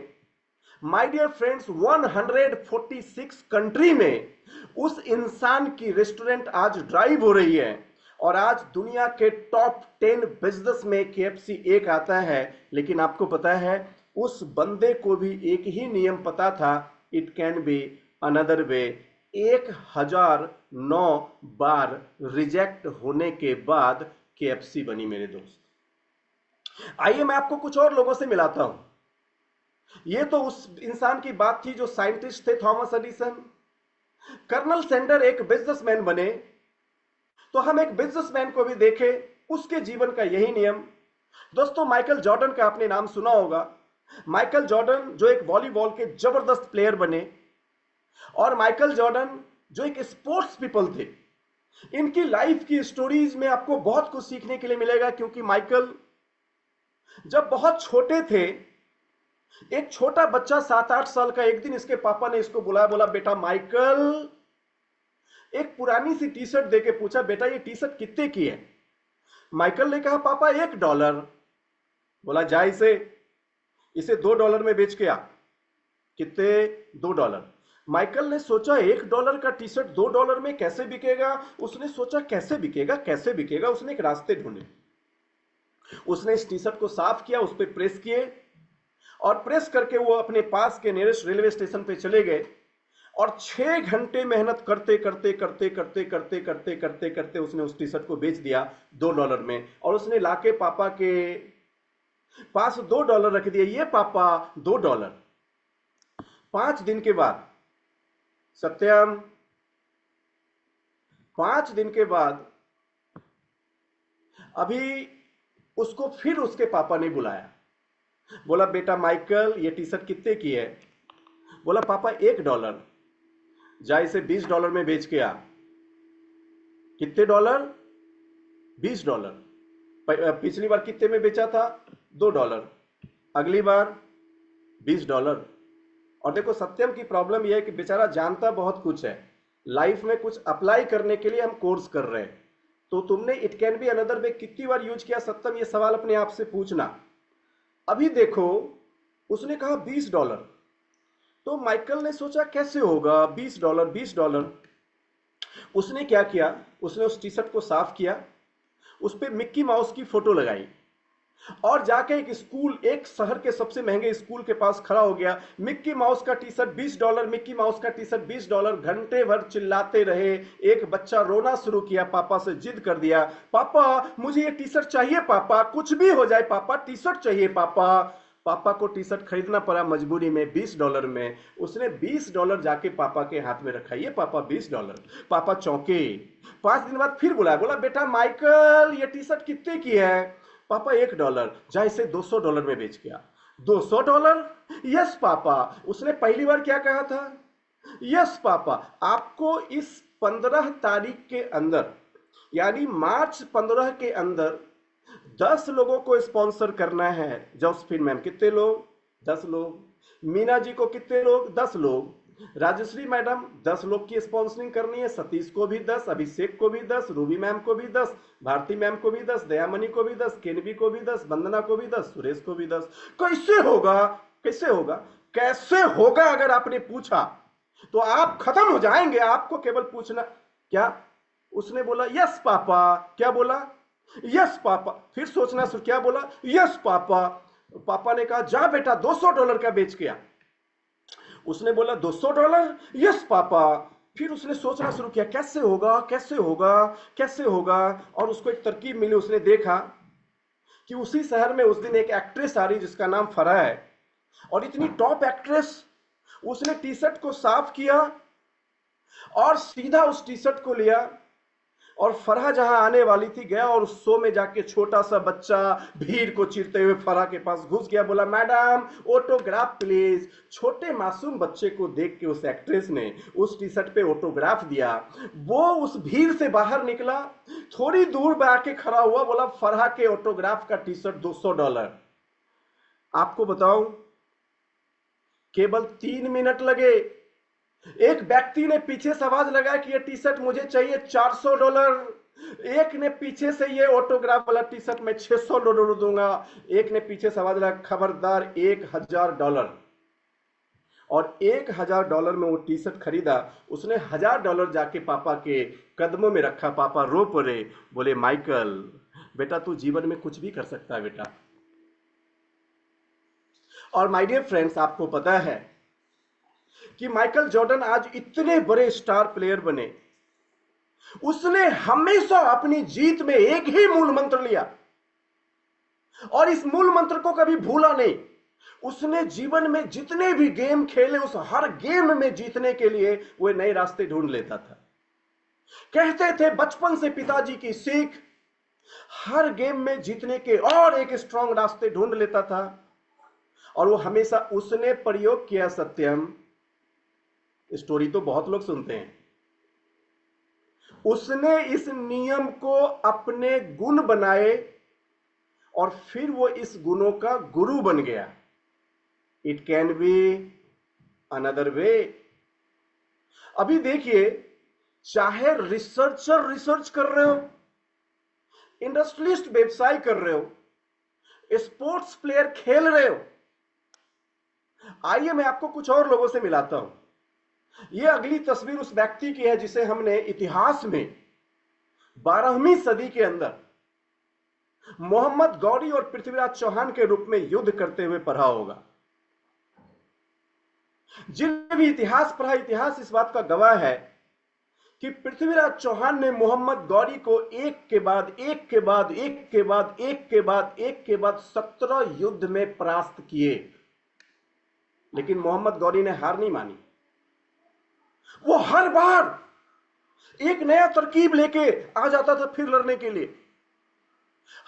माय डियर फ्रेंड्स, 146 कंट्री में उस इंसान की रेस्टोरेंट आज ड्राइव हो रही है और आज दुनिया के टॉप 10 बिजनेस में केएफसी एक आता है। लेकिन आपको पता है, उस बंदे को भी एक ही नियम पता था, it can be another way. 1009 bar reject होने के बाद केएफसी बनी मेरे दोस्त। आइए मैं आपको कुछ और लोगों से मिलाता हूं। ये तो उस इंसान की बात थी जो साइंटिस्ट थे, थॉमस एडिसन। कर्नल सैंडर एक बिजनेसमैन बने, तो हम एक बिजनेसमैन को भी देखें, उसके जीवन का यही नियम। दोस्तों, माइकल जॉर्डन का आपने नाम सुना होगा। माइकल जॉर्डन जो एक वॉलीबॉल के जबरदस्त प्लेयर बने, और माइकल जॉर्डन जो एक स्पोर्ट्स पीपल थे। इनकी लाइफ की स्टोरीज में आपको बहुत कुछ सीखने के लिए मिलेगा, क्योंकि माइकल जब बहुत छोटे थे, एक छोटा बच्चा 7-8 साल का, एक दिन इसके पापा ने इसको बुलाया, बोला बेटा माइकल, एक पुरानी सी टी शर्ट देके पूछा, बेटा ये टी शर्ट कितने की है? माइकल ने कहा पापा $1। बोला जा इसे इसे $2 में बेच के आ। कितने? $2। माइकल ने सोचा $1 का टी शर्ट $2 में कैसे बिकेगा। उसने सोचा कैसे बिकेगा, कैसे बिकेगा। उसने एक रास्ते ढूंढे। उसने इस टी शर्ट को साफ किया, उस पर प्रेस किए, और प्रेस करके वो अपने पास के नियरेस्ट रेलवे स्टेशन पे चले गए, और 6 घंटे मेहनत करते करते करते करते करते करते करते करते उसने उस टी शर्ट को बेच दिया $2 में। और उसने लाके पापा के पास $2 रख दिए, ये पापा $2। 5 दिन के बाद, सत्यम, 5 दिन के बाद अभी उसको फिर उसके पापा ने बुलाया। बोला बेटा माइकल, ये टी शर्ट कितने की है? बोला पापा $1। जा इसे $20 में बेच के आ। कितने डॉलर? $20। पिछली बार कितने में बेचा था? $2। अगली बार $20। और देखो, सत्यम की प्रॉब्लम यह है कि बेचारा जानता बहुत कुछ है, लाइफ में कुछ अप्लाई करने के लिए हम कोर्स कर रहे हैं। तो तुमने इट कैन बी अनदर वे कितनी बार यूज किया सत्यम, ये सवाल अपने आप से पूछना। अभी देखो, उसने कहा $20। तो माइकल ने सोचा कैसे होगा $20, $20। उसने क्या किया, उसने उस टी शर्ट को साफ किया, उस पर मिक्की माउस की फोटो लगाई, और जाके एक स्कूल, एक शहर के सबसे महंगे स्कूल के पास खड़ा हो गया। मिक्की माउस का टी शर्ट $20, मिक्की माउस का टी शर्ट $20। घंटे भर चिल्लाते रहे। एक बच्चा रोना शुरू किया, पापा से जिद कर दिया, पापा मुझे ये टी शर्ट चाहिए, पापा कुछ भी हो जाए पापा, टी शर्ट चाहिए पापा। पापा को टी शर्ट खरीदना पड़ा मजबूरी में $20 में। उसने $20 जाके पापा के हाथ में रखा, ये पापा $20। पापा चौंके। 5 दिन बाद फिर बुलाया, बोला बेटा माइकल, ये टी शर्ट कितने की है? पापा $1। जा इसे $200 में बेच गया। $200? Yes papa. उसने पहली बार क्या कहा था? Yes papa. आपको इस 15 तारीख के अंदर, यानी मार्च 15 के अंदर 10 लोगों को स्पॉन्सर करना है। जोसेफिन मैम कितने लोग? 10 लोग। मीना जी को कितने लोग? 10 लोग। राजश्री मैडम 10 लोग की स्पॉन्सरिंग करनी है। सतीश को भी 10, अभिषेक को भी 10, रूबी मैम को भी 10, भारती मैम को भी 10, दयामणि को भी 10, केनवी को भी 10, वंदना को भी 10, सुरेश को भी 10। कैसे होगा? कैसे होगा? कैसे होगा? अगर आपने पूछा तो आप खत्म हो जाएंगे। आपको केवल पूछना क्या? उसने बोला यस पापा। क्या बोला? Yes papa. फिर सोचना शुरू, क्या बोला? Yes papa. पापा ने कहा जा बेटा $200 का बेच के आ। उसने बोला $200? Yes papa. फिर उसने सोचना शुरू किया, कैसे होगा, कैसे होगा, कैसे होगा। और उसको एक तरकीब मिली। उसने देखा कि उसी शहर में उस दिन एक एक्ट्रेस आ रही जिसका नाम फराह है, और इतनी टॉप एक्ट्रेस। उसने टी शर्ट को साफ किया और सीधा उस टी शर्ट को लिया, और फराह जहां आने वाली थी गया, और उस शो में जाके छोटा सा बच्चा भीड़ को चीरते हुए फराह के पास घुस गया। बोला मैडम ऑटोग्राफ प्लीज। छोटे मासूम बच्चे को देख के उस एक्ट्रेस ने उस टी शर्ट पे ऑटोग्राफ दिया। वो उस भीड़ से बाहर निकला, थोड़ी दूर में आके खड़ा हुआ, बोला फराह के ऑटोग्राफ का टी शर्ट $200। आपको बताऊं, केवल 3 मिनट लगे। एक व्यक्ति ने पीछे से आवाज लगाया कि ये टी शर्ट मुझे चाहिए $400। एक ने पीछे से, ये ऑटोग्राफ वाला टी शर्ट मैं $600 दूंगा। एक ने पीछे से आवाज लगाया खबरदार $1000। और $1000 में वो टी शर्ट खरीदा। उसने $1000 जाके पापा के कदमों में रखा। पापा रो पड़े, बोले माइकल बेटा तू जीवन में कुछ भी कर सकता है बेटा। और माय डियर फ्रेंड्स, आपको पता है कि माइकल जॉर्डन आज इतने बड़े स्टार प्लेयर बने, उसने हमेशा अपनी जीत में एक ही मूल मंत्र लिया, और इस मूल मंत्र को कभी भूला नहीं। उसने जीवन में जितने भी गेम खेले उस हर गेम में जीतने के लिए वो नए रास्ते ढूंढ लेता था। कहते थे बचपन से पिताजी की सीख, हर गेम में जीतने के और एक स्ट्रांग रास्ते ढूंढ लेता था। और वो हमेशा उसने प्रयोग किया सत्यम, स्टोरी तो बहुत लोग सुनते हैं, उसने इस नियम को अपने गुण बनाए और फिर वो इस गुणों का गुरु बन गया। इट कैन बी अनदर वे। अभी देखिए, चाहे रिसर्चर रिसर्च कर रहे हो, इंडस्ट्रियलिस्ट व्यवसाय कर रहे हो, स्पोर्ट्स प्लेयर खेल रहे हो, आइए मैं आपको कुछ और लोगों से मिलाता हूं। यह अगली तस्वीर उस व्यक्ति की है जिसे हमने इतिहास में 12वीं सदी के अंदर मोहम्मद गौरी और पृथ्वीराज चौहान के रूप में युद्ध करते हुए पढ़ा होगा। जिन्हें भी इतिहास पढ़ा, इतिहास इस बात का गवाह है कि पृथ्वीराज चौहान ने मोहम्मद गौरी को एक के बाद एक के बाद एक के बाद एक के बाद एक के बाद 17 युद्ध में परास्त किए, लेकिन मोहम्मद गौरी ने हार नहीं मानी। वो हर बार एक नया तरकीब लेके आ जाता था फिर लड़ने के लिए,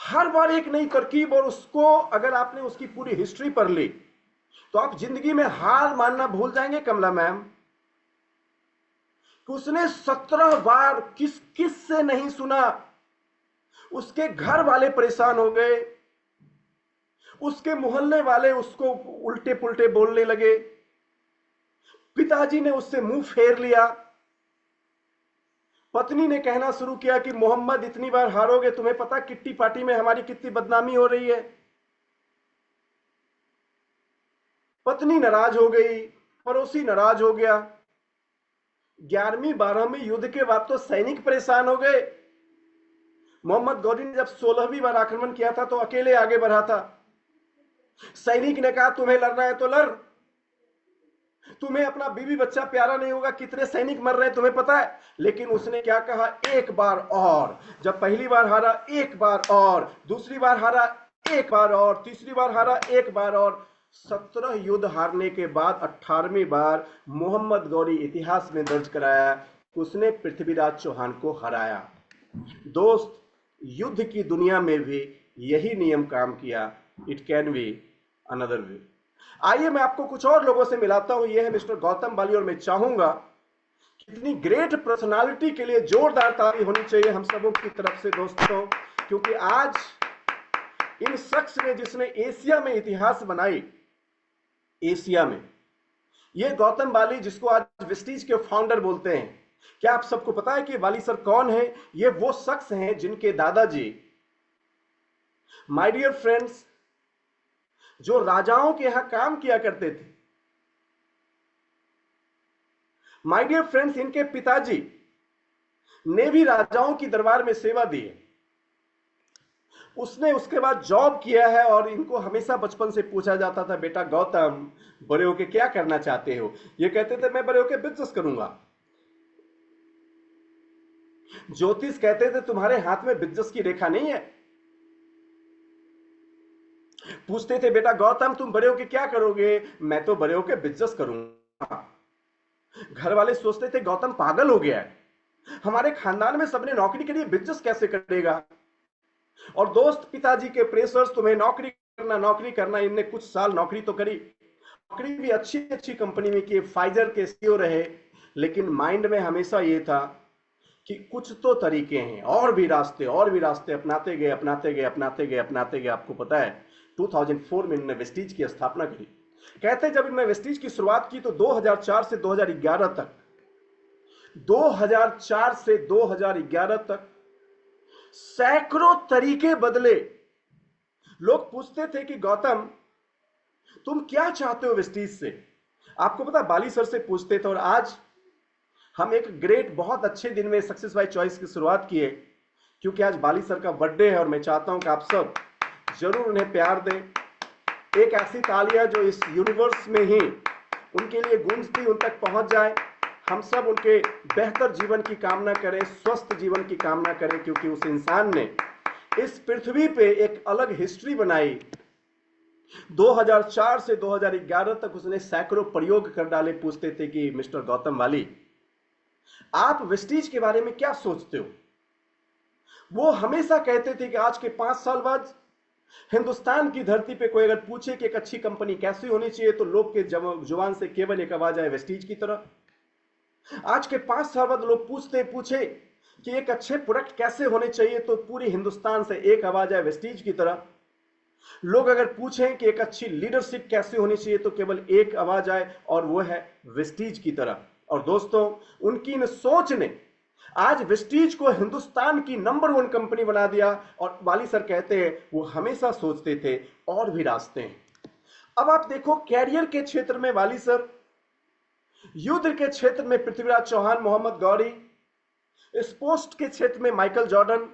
हर बार एक नई तरकीब। और उसको अगर आपने उसकी पूरी हिस्ट्री पढ़ ली तो आप जिंदगी में हार मानना भूल जाएंगे कमला मैम, कि उसने 17 बार किस किस से नहीं सुना। उसके घर वाले परेशान हो गए, उसके मोहल्ले वाले उसको उल्टे पुल्टे बोलने लगे, पिताजी ने उससे मुंह फेर लिया, पत्नी ने कहना शुरू किया कि मोहम्मद इतनी बार हारोगे, तुम्हें पता किट्टी पार्टी में हमारी कितनी बदनामी हो रही है। पत्नी नाराज हो गई, पड़ोसी नाराज हो गया। 11वीं 12वीं युद्ध के बाद तो सैनिक परेशान हो गए। मोहम्मद गौरी ने जब 16वीं बार आक्रमण किया था तो अकेले आगे बढ़ा था। सैनिक ने कहा तुम्हें लड़ना है तो लड़, तुम्हें अपना बीवी बच्चा प्यारा नहीं होगा, कितने सैनिक मर रहे हैं तुम्हें पता है। लेकिन उसने क्या कहा, एक बार और। जब पहली बार हारा एक बार और, दूसरी बार हारा एक बार और, तीसरी बार हारा एक बार और, 17 युद्ध हारने के बाद 18वीं बार मोहम्मद गौरी इतिहास में दर्ज कराया, उसने पृथ्वीराज चौहान को हराया। दोस्त, युद्ध की दुनिया में भी यही नियम काम किया। इट कैन बी अनदर वे। आइए मैं आपको कुछ और लोगों से मिलाता हूं। यह है मिस्टर गौतम बाली, और मैं चाहूंगा कितनी ग्रेट पर्सनालिटी के लिए जोरदार ताली होनी चाहिए हम सबों की तरफ से दोस्तों, क्योंकि आज इन शख्स ने जिसने एशिया में इतिहास बनाई, एशिया में, यह गौतम बाली जिसको आज वेस्टीज के फाउंडर बोलते हैं। क्या आप सबको पता है कि बाली सर कौन है? ये वो शख्स हैं जिनके दादाजी, माय डियर फ्रेंड्स, जो राजाओं के यहां काम किया करते थे। माय डियर फ्रेंड्स, इनके पिताजी ने भी राजाओं की दरबार में सेवा दी है। उसने उसके बाद जॉब किया है और इनको हमेशा बचपन से पूछा जाता था, बेटा गौतम बड़े होके क्या करना चाहते हो? ये कहते थे मैं बड़े होके बिजनेस करूंगा। ज्योतिष कहते थे तुम्हारे हाथ में बिजनेस की रेखा नहीं है। पूछते थे बेटा गौतम तुम बड़े होके क्या करोगे? मैं तो बड़े होके बिजनेस करूंगा। घर वाले सोचते थे गौतम पागल हो गया है, हमारे खानदान में सबने नौकरी के लिए बिजनेस कैसे करेगा? और दोस्त, पिताजी के प्रेशर्स, तुम्हें नौकरी करना। इनने कुछ साल नौकरी तो करी, नौकरी भी अच्छी अच्छी कंपनी में की, फाइजर के सीईओ रहे, लेकिन माइंड में हमेशा ये था कि कुछ तो तरीके हैं, और भी रास्ते अपनाते गए। आपको पता है 2004 में इन्होंने वेस्टीज की स्थापना करी। कहते जब इन्होंने वेस्टीज की शुरुआत की तो 2004 से 2011 तक 2011 तक सैकड़ों तरीके बदले। लोग पूछते थे कि गौतम तुम क्या चाहते हो वेस्टीज से? आपको पता बाली सर से पूछते थे। और आज हम एक ग्रेट, बहुत अच्छे दिन में सक्सेस बाय चॉइस की शुरुआत की है, क्योंकि आज बाली सर का बर्थडे है और मैं चाहता हूं कि आप सब जरूर उन्हें प्यार दें। एक ऐसी तालियां जो इस यूनिवर्स में ही उनके लिए गूंजती उन तक पहुंच जाए। हम सब उनके बेहतर जीवन की कामना करें, स्वस्थ जीवन की कामना करें, क्योंकि उस इंसान ने इस पृथ्वी पे एक अलग हिस्ट्री बनाई 2004 से 2011 तक उसने सैकड़ों प्रयोग कर डाले। पूछते थे कि मिस्टर गौतम वाली, आप वेस्टीज के बारे में क्या सोचते हो? वो हमेशा कहते थे कि आज के 5 साल बाद हिंदुस्तान की धरती पे कोई अगर पूछे कि एक अच्छी कंपनी कैसी होनी चाहिए, तो लोग के जुबान से केवल एक आवाज आए, वेस्टीज की तरह। आज के 5 साल बाद लोग पूछे कि एक अच्छे प्रोडक्ट कैसे होने चाहिए, तो पूरी हिंदुस्तान से एक आवाज आए, वेस्टीज की तरह। लोग अगर पूछें कि एक अच्छी लीडरशिप कैसे होनी चाहिए, तो केवल एक आवाज आए, और वो है वेस्टीज की तरह। और दोस्तों, उनकी इन सोच ने आज वेस्टीज को हिंदुस्तान की नंबर 1 कंपनी बना दिया। और वाली सर कहते हैं वो हमेशा सोचते थे और भी रास्ते हैं। अब आप देखो, कैरियर के क्षेत्र में वाली सर, युद्ध के क्षेत्र में पृथ्वीराज चौहान, मोहम्मद गौरी, स्पोर्ट्स के क्षेत्र में Michael Jordan,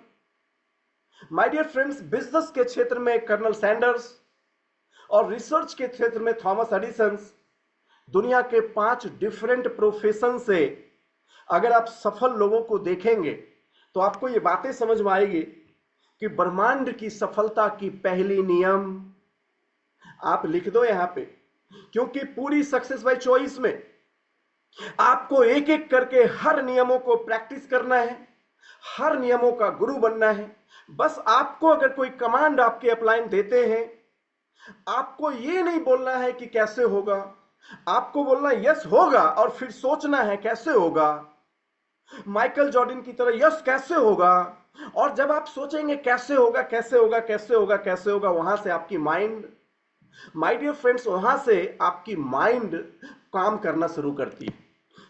my dear friends, business के क्षेत्र में कर्नल सैंडर्स, और रिसर्च के क्षेत्र में थॉमस एडिसन। दुनिया के 5 डिफरेंट प्रोफेशन से अगर आप सफल लोगों को देखेंगे, तो आपको ये बातें समझ में आएगी कि ब्रह्मांड की सफलता की पहली नियम आप लिख दो यहां पे, क्योंकि पूरी सक्सेस बाय चॉइस में आपको एक एक करके हर नियमों को प्रैक्टिस करना है, हर नियमों का गुरु बनना है। बस आपको अगर कोई कमांड आपके अपलाइन देते हैं, आपको ये नहीं बोलना है कि कैसे होगा, आपको बोलना यस होगा, और फिर सोचना है कैसे होगा। माइकल जॉर्डन की तरह यस कैसे होगा, और जब आप सोचेंगे कैसे होगा कैसे होगा कैसे होगा कैसे होगा, वहां से आपकी माइंड, माय डियर फ्रेंड्स, वहां से आपकी माइंड काम करना शुरू करती है।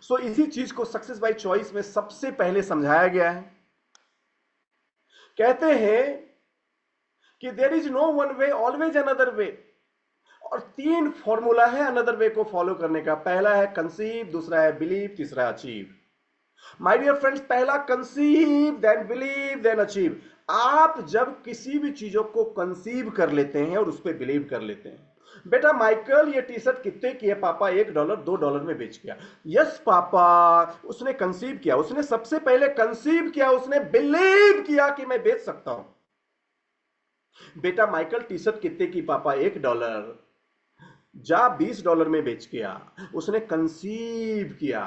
सो इसी चीज को सक्सेस बाय चॉइस में सबसे पहले समझाया गया है। कहते हैं कि there is no one way, always another way. और 3 फॉर्मूला है अनदर वे को फॉलो करने का। पहला है कंसीव, दूसरा है बिलीव, तीसरा है अचीव। माय डियर फ्रेंड्स, पहला conceive, then believe, then achieve. आप जब किसी भी चीजों को कंसीव कर लेते हैं और उस पर बिलीव कर लेते हैं, बेटा माइकल ये टी शर्ट कितने की है पापा? $1 $2 में बेच गया। यस पापा, उसने कंसीव किया, उसने सबसे पहले कंसीव किया, उसने बिलीव किया कि मैं बेच सकता हूं। बेटा माइकल टी शर्ट कितने की पापा? $1। जा $20 में बेच गया। उसने कंसीव किया,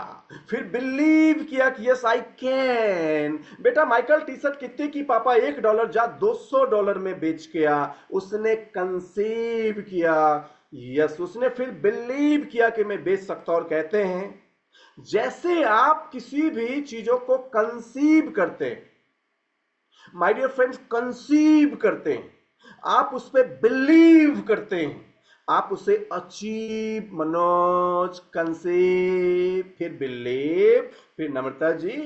फिर बिलीव किया कि यस आई कैन। बेटा माइकल टी शर्ट कितने की पापा? $1। जा $200 में बेच गया। उसने कंसीव किया, यस, उसने फिर बिलीव किया कि मैं बेच सकता हूं। और कहते हैं जैसे आप किसी भी चीजों को कंसीव करते हैं, माय डियर फ्रेंड्स, कंसीव करते हैं, आप उस पर बिलीव करते हैं, आप उसे अचीव, मनोज, कंसीव, फिर बिलीव, फिर नम्रता जी,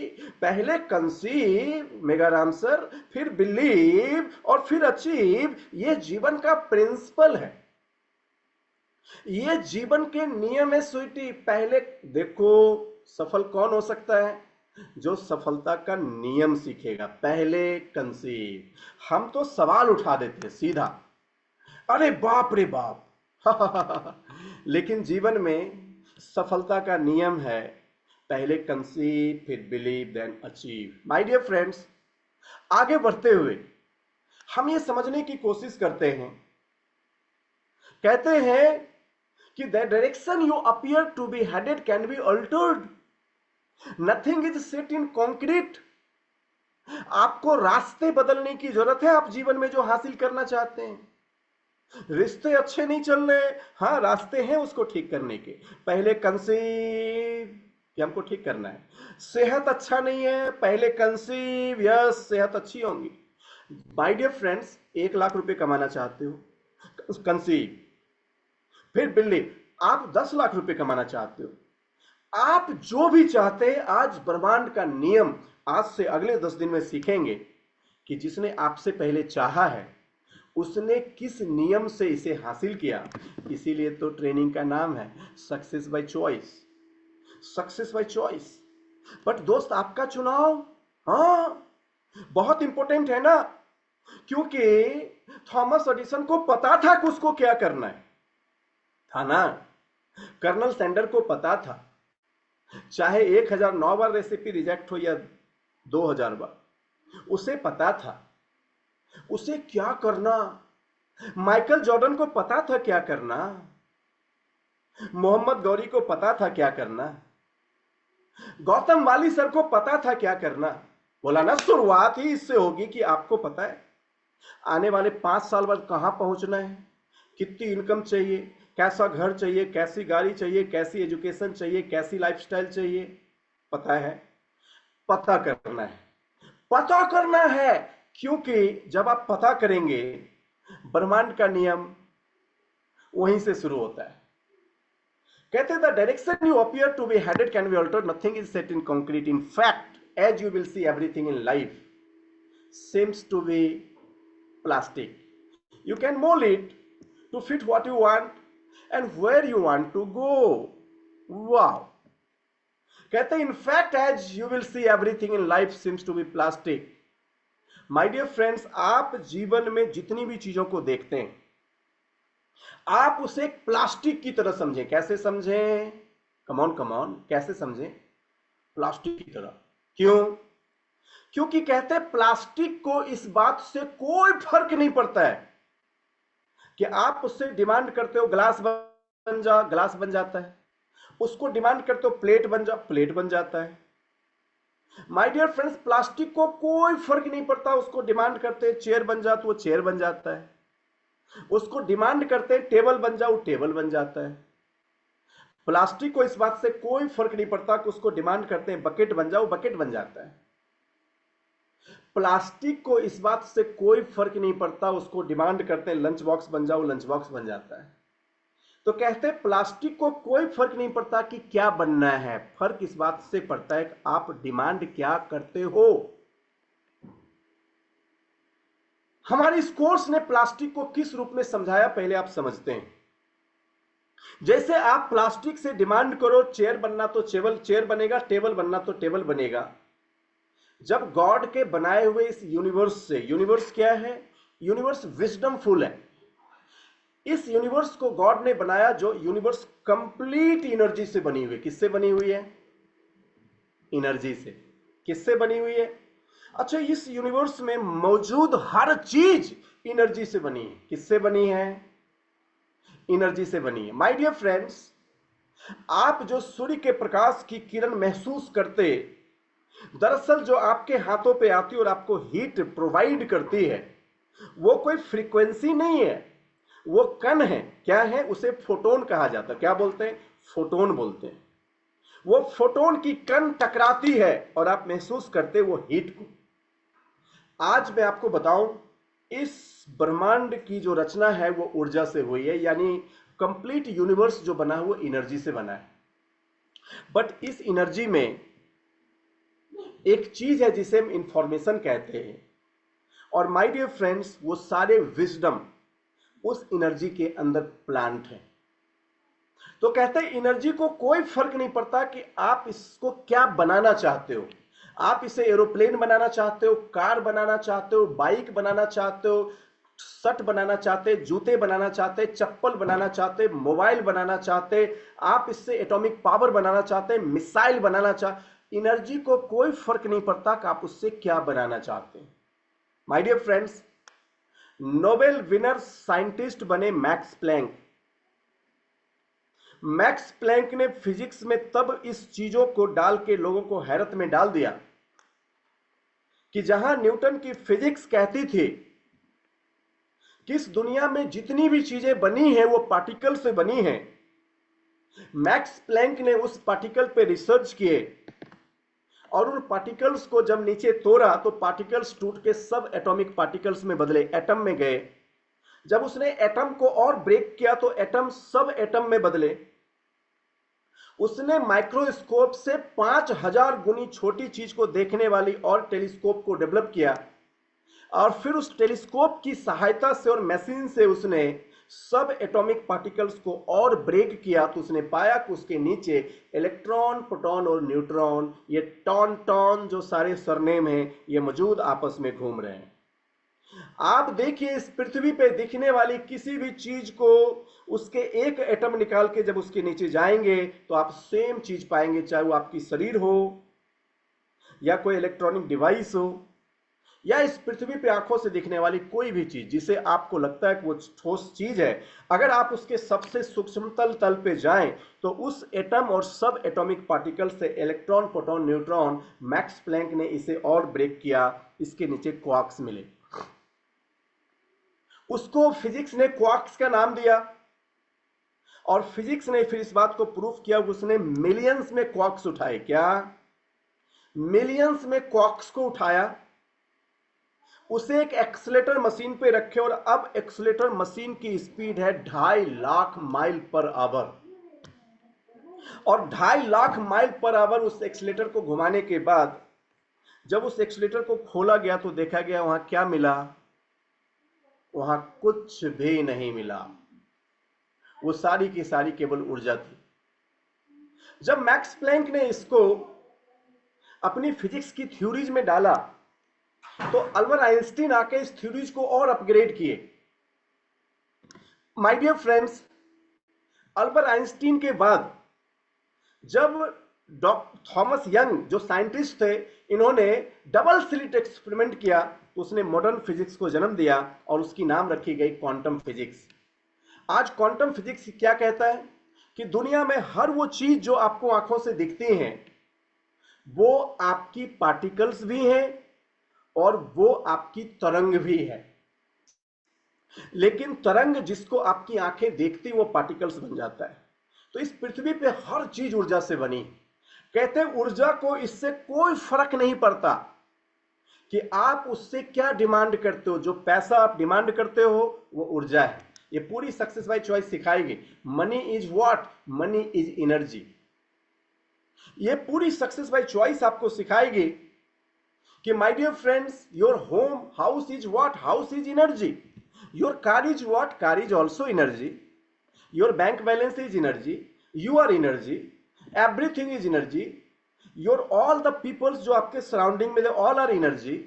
पहले कंसीव मेगाराम सर, फिर बिलीव और फिर अचीव। ये जीवन का प्रिंसिपल है, ये जीवन के नियम है स्वीटी। पहले देखो, सफल कौन हो सकता है? जो सफलता का नियम सीखेगा। पहले कंसीव। हम तो सवाल उठा देते सीधा, अरे बाप रे बाप। लेकिन जीवन में सफलता का नियम है, पहले कंसीव, फिर believe, then achieve. My dear friends, आगे बढ़ते हुए हम ये समझने की कोशिश करते हैं, कहते हैं कि the direction you appear to be headed can be altered, nothing is set in concrete. आपको रास्ते बदलने की जरूरत है। आप जीवन में जो हासिल करना चाहते हैं, रिश्ते अच्छे नहीं चल रहे, हाँ रास्ते हैं उसको ठीक करने के। पहले कंसीव कि हमको ठीक करना है। सेहत अच्छा नहीं है, पहले कंसीव, यस सेहत अच्छी होंगी। माय डियर फ्रेंड्स, 1 लाख रुपए कमाना चाहते हो, कंसीव, फिर बिलीव। आप 10 लाख रुपए कमाना चाहते हो, आप जो भी चाहते हैं, आज ब्रह्मांड का नियम आज से अगले 10 दिन में सीखेंगे कि जिसने आपसे पहले चाहा है उसने किस नियम से इसे हासिल किया। इसीलिए तो ट्रेनिंग का नाम है success by choice, success by choice. But दोस्त, आपका चुनाव, हाँ, बहुत इंपॉर्टेंट है ना, क्योंकि थॉमस एडिसन को पता था कि उसको क्या करना है, था ना। कर्नल सैंडर को पता था, चाहे 1009 बार रेसिपी रिजेक्ट हो या 2000 बार, उसे पता था उसे क्या करना, माइकल जॉर्डन को पता था क्या करना, मोहम्मद गौरी को पता था क्या करना, गौतम वाली सर को पता था क्या करना। बोला ना, शुरुआत ही इससे होगी कि आपको पता है आने वाले 5 साल बाद कहां पहुंचना है, कितनी इनकम चाहिए, कैसा घर चाहिए, कैसी गाड़ी चाहिए, कैसी एजुकेशन चाहिए, कैसी लाइफस्टाइल चाहिए। पता है, पता करना है, पता करना है। क्योंकि जब आप पता करेंगे, ब्रह्मांड का नियम वहीं से शुरू होता है। कहते हैं, the direction you appear to be headed can be altered, nothing is set in concrete, in fact as you will see everything in life seems to be plastic. You can mold it to fit what you want and where you want to go. Wow. कहते हैं, in fact as you will see everything in life seems to be plastic. My dear friends, आप जीवन में जितनी भी चीजों को देखते हैं, आप उसे एक प्लास्टिक की तरह समझें। कैसे समझें? कमॉन कमॉन, कैसे समझें? प्लास्टिक की तरह। क्यों? क्योंकि कहते हैं प्लास्टिक को इस बात से कोई फर्क नहीं पड़ता है कि आप उससे डिमांड करते हो ग्लास बन जा, ग्लास बन जाता है। उसको डिमांड करते हो प्लेट बन जा, प्लेट बन जाता है। माय डियर फ्रेंड्स, प्लास्टिक को कोई फर्क नहीं पड़ता। उसको डिमांड करते हैं चेयर बन जा, तो वो चेयर बन जाता है। उसको डिमांड करते हैं टेबल बन जा, वो टेबल बन जाता है। प्लास्टिक को इस बात से कोई फर्क नहीं पड़ता कि उसको डिमांड करते हैं बकेट बन जा, वो बकेट बन जाता है। प्लास्टिक को इस बात से कोई फर्क नहीं पड़ता, उसको डिमांड करते हैं लंच बॉक्स बन जाओ, लंच बॉक्स बन जाता है। तो कहते हैं प्लास्टिक को कोई फर्क नहीं पड़ता कि क्या बनना है, फर्क इस बात से पड़ता है कि आप डिमांड क्या करते हो। हमारे इस कोर्स ने प्लास्टिक को किस रूप में समझाया, पहले आप समझते हैं। जैसे आप प्लास्टिक से डिमांड करो चेयर बनना तो चेयर बनेगा, टेबल बनना तो टेबल बनेगा। जब गॉड के बनाए हुए इस यूनिवर्स से, यूनिवर्स क्या है? यूनिवर्स विजडमफुल है। इस यूनिवर्स को गॉड ने बनाया, जो यूनिवर्स कंप्लीट एनर्जी से बनी हुई। किससे बनी हुई है? एनर्जी से। किससे बनी हुई है? अच्छा, इस यूनिवर्स में मौजूद हर चीज एनर्जी से बनी है। किससे बनी है? एनर्जी से बनी है। माय डियर फ्रेंड्स, आप जो सूर्य के प्रकाश की किरण महसूस करते, दरअसल जो आपके हाथों पे आती है और आपको हीट प्रोवाइड करती है, वो कोई फ्रीक्वेंसी नहीं है, वो कण है। क्या है? उसे फोटोन कहा जाता है। क्या बोलते हैं? फोटोन बोलते हैं। वो फोटोन की कण टकराती है और आप महसूस करते वो हीट को। आज मैं आपको बताऊं, इस ब्रह्मांड की जो रचना है वो ऊर्जा से हुई है, यानी कंप्लीट यूनिवर्स जो बना है वो एनर्जी से बना है। बट इस एनर्जी में एक चीज है जिसे हम इंफॉर्मेशन कहते हैं, और माय डियर फ्रेंड्स, वो सारे विजडम उस एनर्जी के अंदर प्लांट है। तो कहते हैं एनर्जी को कोई फर्क नहीं पड़ता कि आप इसको क्या बनाना चाहते हो। आप इसे एरोप्लेन बनाना चाहते हो, कार बनाना चाहते हो, बाइक बनाना चाहते हो, शर्ट बनाना चाहते, जूते बनाना चाहते, चप्पल बनाना चाहते, मोबाइल बनाना चाहते, आप इससे एटॉमिक पावर बनाना चाहते, मिसाइल बनाना चाहते। एनर्जी को कोई फर्क नहीं पड़ता कि आप उससे क्या बनाना चाहते हैं। My dear friends, Nobel winner scientist बने मैक्स प्लैंक। मैक्स प्लैंक ने फिजिक्स में तब इस चीजों को डाल के लोगों को हैरत में डाल दिया कि जहां न्यूटन की फिजिक्स कहती थी कि इस दुनिया में जितनी भी चीजें बनी हैं वो पार्टिकल से बनी हैं, मैक्स प्लैंक ने उस पार्टिकल पे रिसर्च किए और उन पार्टिकल्स को जब नीचे तोड़ा तो पार्टिकल्स टूट के सब एटॉमिक पार्टिकल्स में बदले, एटम में गए। जब उसने एटम को और ब्रेक किया तो एटम सब एटम में बदले। उसने माइक्रोस्कोप से 5000 गुनी छोटी चीज को देखने वाली और टेलीस्कोप को डेवलप किया, और फिर उस टेलीस्कोप की सहायता से और मशीन से उसने सब एटॉमिक पार्टिकल्स को और ब्रेक किया, तो उसने पाया कि उसके नीचे इलेक्ट्रॉन, प्रोटॉन और न्यूट्रॉन, ये टॉन टॉन जो सारे सरनेम हैं, ये मौजूद आपस में घूम रहे हैं। आप देखिए, इस पृथ्वी पे दिखने वाली किसी भी चीज को उसके एक एटम निकाल के जब उसके नीचे जाएंगे तो आप सेम चीज पाएंगे, चाहे वो आपकी शरीर हो या कोई इलेक्ट्रॉनिक डिवाइस हो या इस पृथ्वी पे आंखों से दिखने वाली कोई भी चीज जिसे आपको लगता है कि वो ठोस चीज है, अगर आप उसके सबसे सूक्ष्मतल तल पे जाएं तो उस एटम और सब एटॉमिक पार्टिकल से electron, proton, neutron, Max Planck ने इसे और ब्रेक किया, इसके नीचे क्वार्क्स मिले। उसको फिजिक्स ने क्वार्क्स का नाम दिया और फिजिक्स ने फिर इस बात को प्रूफ किया, उसने मिलियंस में क्वार्क्स उठाए। क्या? मिलियंस में क्वार्क्स को उठाया, उसे एक एक्सीलेटर मशीन पे रखे और अब एक्सीलेटर मशीन की स्पीड है 2.5 लाख माइल पर आवर। और 2.5 लाख माइल पर आवर उस एक्सीलेटर को घुमाने के बाद जब उस एक्सीलेटर को खोला गया तो देखा गया वहां क्या मिला? वहां कुछ भी नहीं मिला। वो सारी की सारी केवल ऊर्जा थी। जब मैक्स प्लैंक ने इसको अपनी फिजिक्स की थ्योरीज में डाला तो अल्बर्ट आइंस्टीन आके इस थ्योरीज को और अपग्रेड किए। My dear friends, Albert Einstein के बाद जब थॉमस यंग जो साइंटिस्ट थे, इन्होंने डबल स्लिट एक्सपेरिमेंट किया तो उसने मॉडर्न फिजिक्स को जन्म दिया और उसकी नाम रखी गई क्वांटम फिजिक्स। आज क्वांटम फिजिक्स क्या कहता है कि दुनिया में हर वो चीज जो आपको आंखों से दिखती हैं वो आपकी पार्टिकल्स भी हैं और वो आपकी तरंग भी है। लेकिन तरंग जिसको आपकी आंखें देखती वो पार्टिकल्स बन जाता है। तो इस पृथ्वी पे हर चीज ऊर्जा से बनी। कहते हैं ऊर्जा को इससे कोई फर्क नहीं पड़ता कि आप उससे क्या डिमांड करते हो। जो पैसा आप डिमांड करते हो वो ऊर्जा है। ये पूरी सक्सेस बाय चॉइस सिखाएगी। Money is what? Money is energy. ये पूरी सक्सेस बाय चॉइस आपको सिखाएगी कि my dear friends, your home house is what? House is energy. Your car is what? Car is also energy. Your bank balance is energy. You are energy. Everything is energy. Your all the peoples जो आपके सराउंडिंग में, ऑल आर एनर्जी।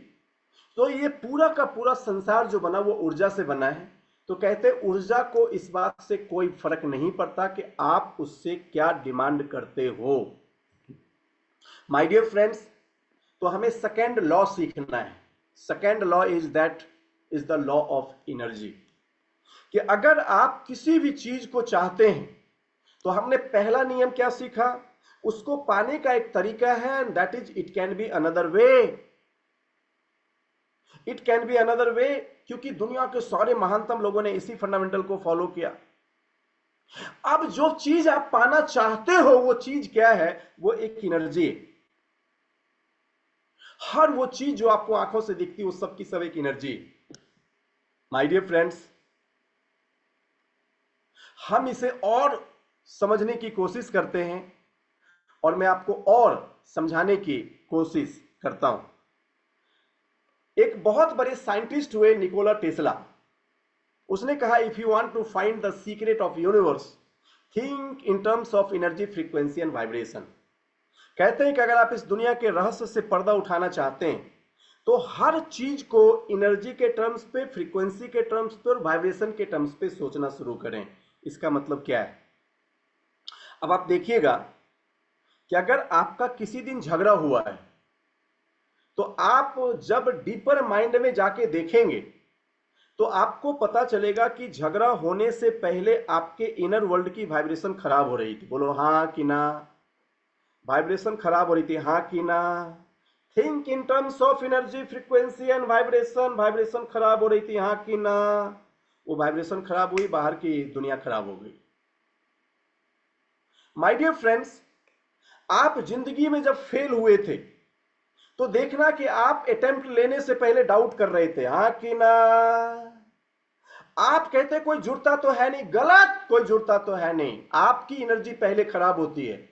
तो ये पूरा का पूरा संसार जो बना वो ऊर्जा से बना है। तो कहते हैं ऊर्जा को इस बात से कोई फर्क नहीं पड़ता कि आप उससे क्या डिमांड करते हो। माय डियर फ्रेंड्स, तो हमें सेकेंड लॉ सीखना है। Second law is the law of energy. कि अगर आप किसी भी चीज को चाहते हैं तो हमने पहला नियम क्या सीखा? उसको पाने का एक तरीका है, and that is it can be another way. It can be another वे, क्योंकि दुनिया के सारे महानतम लोगों ने इसी फंडामेंटल को फॉलो किया। अब जो चीज आप पाना चाहते हो वो चीज क्या है? वो एक एनर्जी है। हर वो चीज जो आपको आंखों से दिखती है वो सब की सब एक एनर्जी। माय डियर फ्रेंड्स, हम इसे और समझने की कोशिश करते हैं और मैं आपको और समझाने की कोशिश करता हूं। एक बहुत बड़े साइंटिस्ट हुए निकोला टेस्ला। उसने कहा, if you want to find the secret of universe, think in terms of energy, frequency and vibration. कहते हैं कि अगर आप इस दुनिया के रहस्य से पर्दा उठाना चाहते हैं तो हर चीज को एनर्जी के टर्म्स पे, फ्रीक्वेंसी के टर्म्स पे और वाइब्रेशन के टर्म्स पे सोचना शुरू करें। इसका मतलब क्या है? अब आप देखिएगा कि अगर आपका किसी दिन झगड़ा हुआ है तो आप जब डीपर माइंड में जाके देखेंगे तो आपको पता चलेगा कि झगड़ा होने से पहले आपके इनर वर्ल्ड की वाइब्रेशन खराब हो रही थी। बोलो हाँ कि ना? वाइब्रेशन खराब हो रही थी, हाँ कि ना? Think in terms of energy, frequency and vibration. Vibration खराब हो रही थी, हाँ कि ना? वो वाइब्रेशन खराब हुई, बाहर की दुनिया खराब हो गई। माय डियर फ्रेंड्स, आप जिंदगी में जब फेल हुए थे तो देखना कि आप अटेम्प्ट लेने से पहले डाउट कर रहे थे, हाँ कि ना? आप कहते कोई जुड़ता तो है नहीं। गलत, कोई जुड़ता तो है नहीं। आपकी एनर्जी पहले खराब होती है।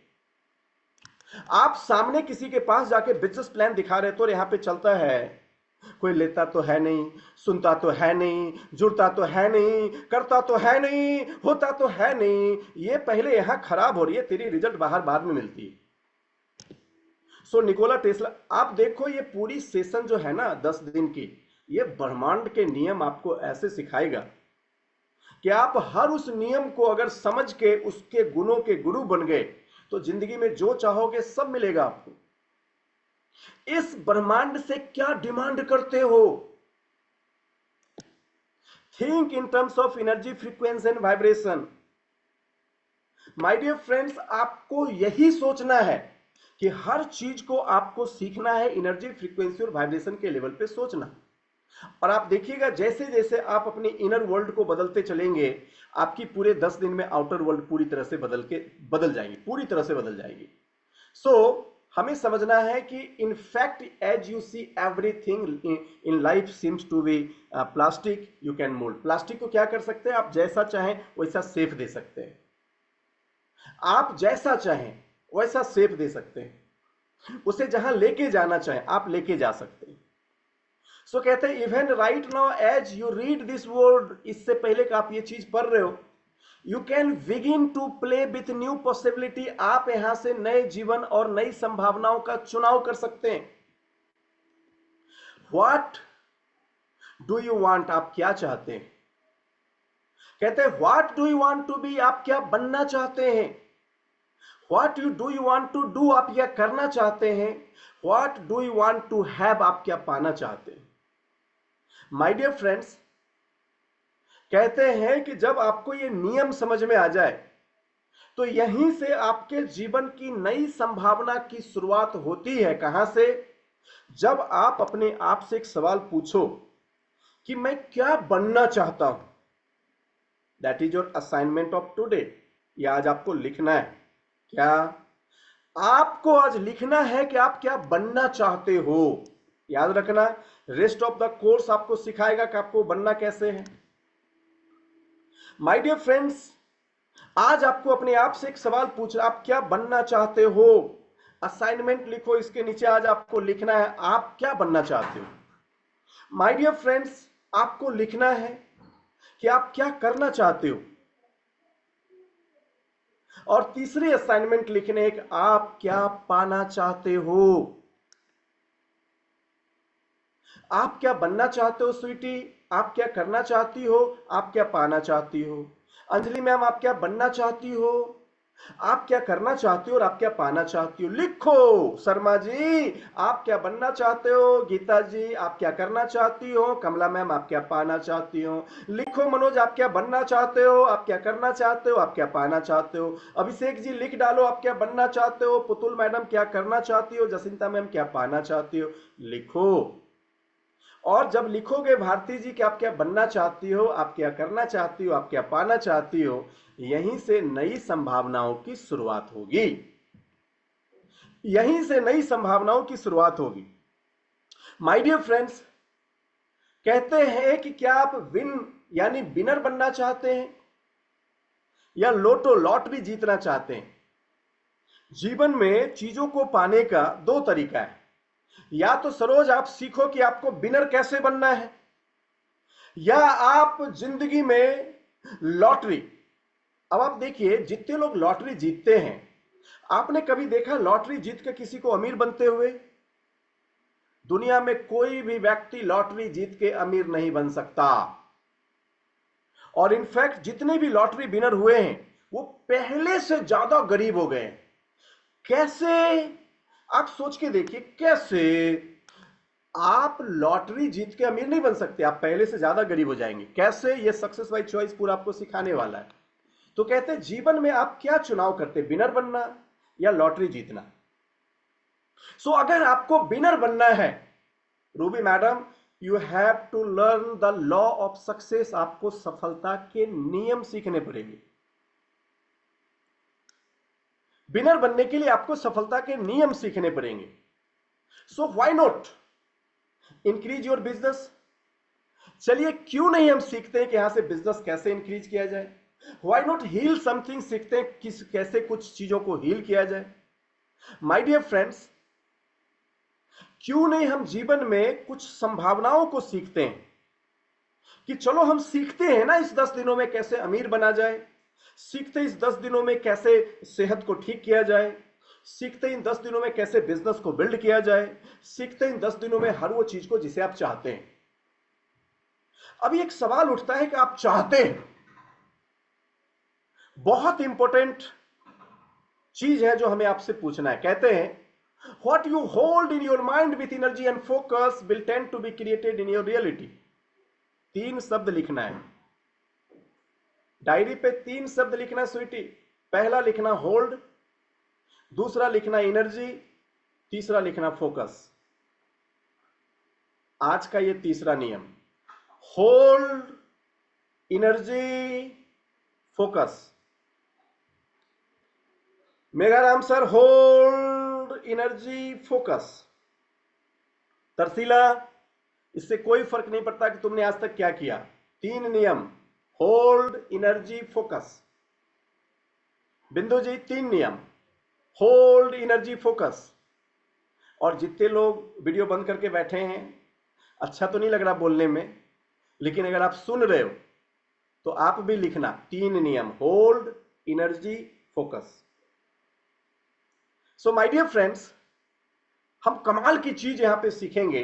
आप सामने किसी के पास जाके बिजनेस प्लान दिखा रहे तो यहां पे चलता है, कोई लेता तो है नहीं, सुनता तो है नहीं, जुड़ता तो है नहीं, करता तो है नहीं, होता तो है नहीं। ये पहले यहां खराब हो रही है, तेरी रिजल्ट बाहर बाद में मिलती है। सो निकोला टेस्ला, आप देखो ये पूरी सेशन जो है ना 10 दिन की, ये ब्रह्मांड के नियम आपको ऐसे सिखाएगा कि आप हर उस नियम को अगर समझ के उसके गुणों के गुरु बन गए तो जिंदगी में जो चाहोगे सब मिलेगा आपको। इस ब्रह्मांड से क्या डिमांड करते हो? Think in terms of energy, frequency and vibration. My dear friends, आपको यही सोचना है कि हर चीज को आपको सीखना है एनर्जी, फ्रीक्वेंसी और वाइब्रेशन के लेवल पे सोचना। और आप देखिएगा जैसे जैसे आप अपनी इनर वर्ल्ड को बदलते चलेंगे, आपकी पूरे 10 दिन में आउटर वर्ल्ड पूरी तरह से बदल जाएगी, पूरी तरह से बदल जाएगी। सो हमें समझना है कि in fact as you see everything in life seems to be plastic, you can mould. Plastic को क्या कर सकते हैं? आप जैसा चाहें वैसा शेप दे सकते हैं, आप जैसा चाहें वैसा शेप दे सकते हैं, उसे जहां लेके जाना चाहें आप लेके जा सकते हैं। सो कहते हैं even right now as you read this word, इससे पहले कि आप ये चीज पढ़ रहे हो, you can begin to play with new possibility. आप यहां से नए जीवन और नई संभावनाओं का चुनाव कर सकते हैं। व्हाट डू यू वांट, आप क्या चाहते हैं? कहते हैं what do you want to be, आप क्या बनना चाहते हैं? What do you want to do, आप क्या करना चाहते हैं? What do you want to have, आप क्या पाना चाहते हैं? माय डियर फ्रेंड्स, कहते हैं कि जब आपको ये नियम समझ में आ जाए तो यहीं से आपके जीवन की नई संभावना की शुरुआत होती है। कहां से? जब आप अपने आप से एक सवाल पूछो कि मैं क्या बनना चाहता हूं। That is your assignment of today. ये आज आपको लिखना है। क्या आपको आज लिखना है कि आप क्या बनना चाहते हो? याद रखना, रेस्ट ऑफ द कोर्स आपको सिखाएगा कि आपको बनना कैसे है। माय डियर फ्रेंड्स, आज आपको अपने आप से एक सवाल पूछना, आप क्या बनना चाहते हो? असाइनमेंट लिखो, इसके नीचे आज आपको लिखना है आप क्या बनना चाहते हो। माय डियर फ्रेंड्स, आपको लिखना है कि आप क्या करना चाहते हो। और तीसरी असाइनमेंट लिखने है कि आप क्या पाना चाहते हो। आप क्या बनना चाहते हो स्वीटी, आप क्या करना चाहती हो, आप क्या पाना चाहती हो। अंजलि मैम, आप क्या बनना चाहती हो, आप क्या करना चाहती हो और आप क्या पाना चाहती हो। लिखो। शर्मा जी, आप क्या बनना चाहते हो। गीता जी, आप क्या करना चाहती हो। कमला मैम, आप क्या पाना चाहती हो। लिखो। मनोज, आप क्या बनना चाहते हो, आप क्या करना चाहते हो, आप क्या पाना चाहते हो। अभिषेक जी लिख डालो, आप क्या बनना चाहते हो। पुतुल मैडम, क्या करना चाहती हो। जसिंता मैम, क्या पाना चाहती हो। लिखो। और जब लिखोगे भारती जी कि आप क्या बनना चाहती हो, आप क्या करना चाहती हो, आप क्या पाना चाहती हो, यहीं से नई संभावनाओं की शुरुआत होगी। यहीं से नई संभावनाओं की शुरुआत होगी। माय डियर फ्रेंड्स, कहते हैं कि क्या आप विन यानी विनर बनना चाहते हैं या लॉटरी जीतना चाहते हैं। जीवन में चीजों को पाने का दो तरीका है। या तो सरोज आप सीखो कि आपको विनर कैसे बनना है, या आप जिंदगी में लॉटरी। अब आप देखिए जितने लोग लॉटरी जीतते हैं, आपने कभी देखा लॉटरी जीत के किसी को अमीर बनते हुए? दुनिया में कोई भी व्यक्ति लॉटरी जीत के अमीर नहीं बन सकता। और इनफैक्ट जितने भी लॉटरी विनर हुए हैं वो पहले से ज्यादा गरीब हो गए। कैसे? आप सोच के देखिए, कैसे आप लॉटरी जीत के अमीर नहीं बन सकते, आप पहले से ज्यादा गरीब हो जाएंगे। कैसे? ये सक्सेस बाय चॉइस पूरा आपको सिखाने वाला है। तो कहते हैं जीवन में आप क्या चुनाव करते, विनर बनना या लॉटरी जीतना। सो अगर आपको विनर बनना है Ruby madam, you have to learn the law of success. आपको सफलता के नियम सीखने पड़ेंगे। विनर बनने के लिए आपको सफलता के नियम सीखने पड़ेंगे। So why not increase your business. चलिए क्यों नहीं हम सीखते हैं कि यहां से बिजनेस कैसे इंक्रीज किया जाए। व्हाई नॉट हील समथिंग, सीखते हैं कैसे कुछ चीजों को हील किया जाए। माय डियर फ्रेंड्स, क्यों नहीं हम जीवन में कुछ संभावनाओं को सीखते हैं कि चलो हम सीखते हैं ना इस 10 दिनों में कैसे अमीर बना जाए, सीखते इस 10 दिनों में कैसे सेहत को ठीक किया जाए, सीखते इन 10 दिनों में कैसे बिजनेस को बिल्ड किया जाए, सीखते इन 10 दिनों में हर वो चीज को जिसे आप चाहते हैं। अभी एक सवाल उठता है कि आप चाहते हैं, बहुत इंपॉर्टेंट चीज है जो हमें आपसे पूछना है। कहते हैं What you hold in your mind with energy and focus will tend to be created in your reality. 3 शब्द लिखना है डायरी पे, 3 शब्द लिखना स्वीटी। पहला लिखना होल्ड, दूसरा लिखना एनर्जी, तीसरा लिखना फोकस। आज का ये तीसरा नियम, hold, energy, focus. Megharam sir, hold, energy, focus. तरसीला, इससे कोई फर्क नहीं पड़ता कि तुमने आज तक क्या किया। 3 नियम, होल्ड, एनर्जी, फोकस। बिंदु जी, 3 नियम, होल्ड, एनर्जी, फोकस। और जितने लोग वीडियो बंद करके बैठे हैं, अच्छा तो नहीं लग रहा बोलने में, लेकिन अगर आप सुन रहे हो तो आप भी लिखना 3 नियम, hold, energy, focus. So my dear friends, हम कमाल की चीज यहां पे सीखेंगे।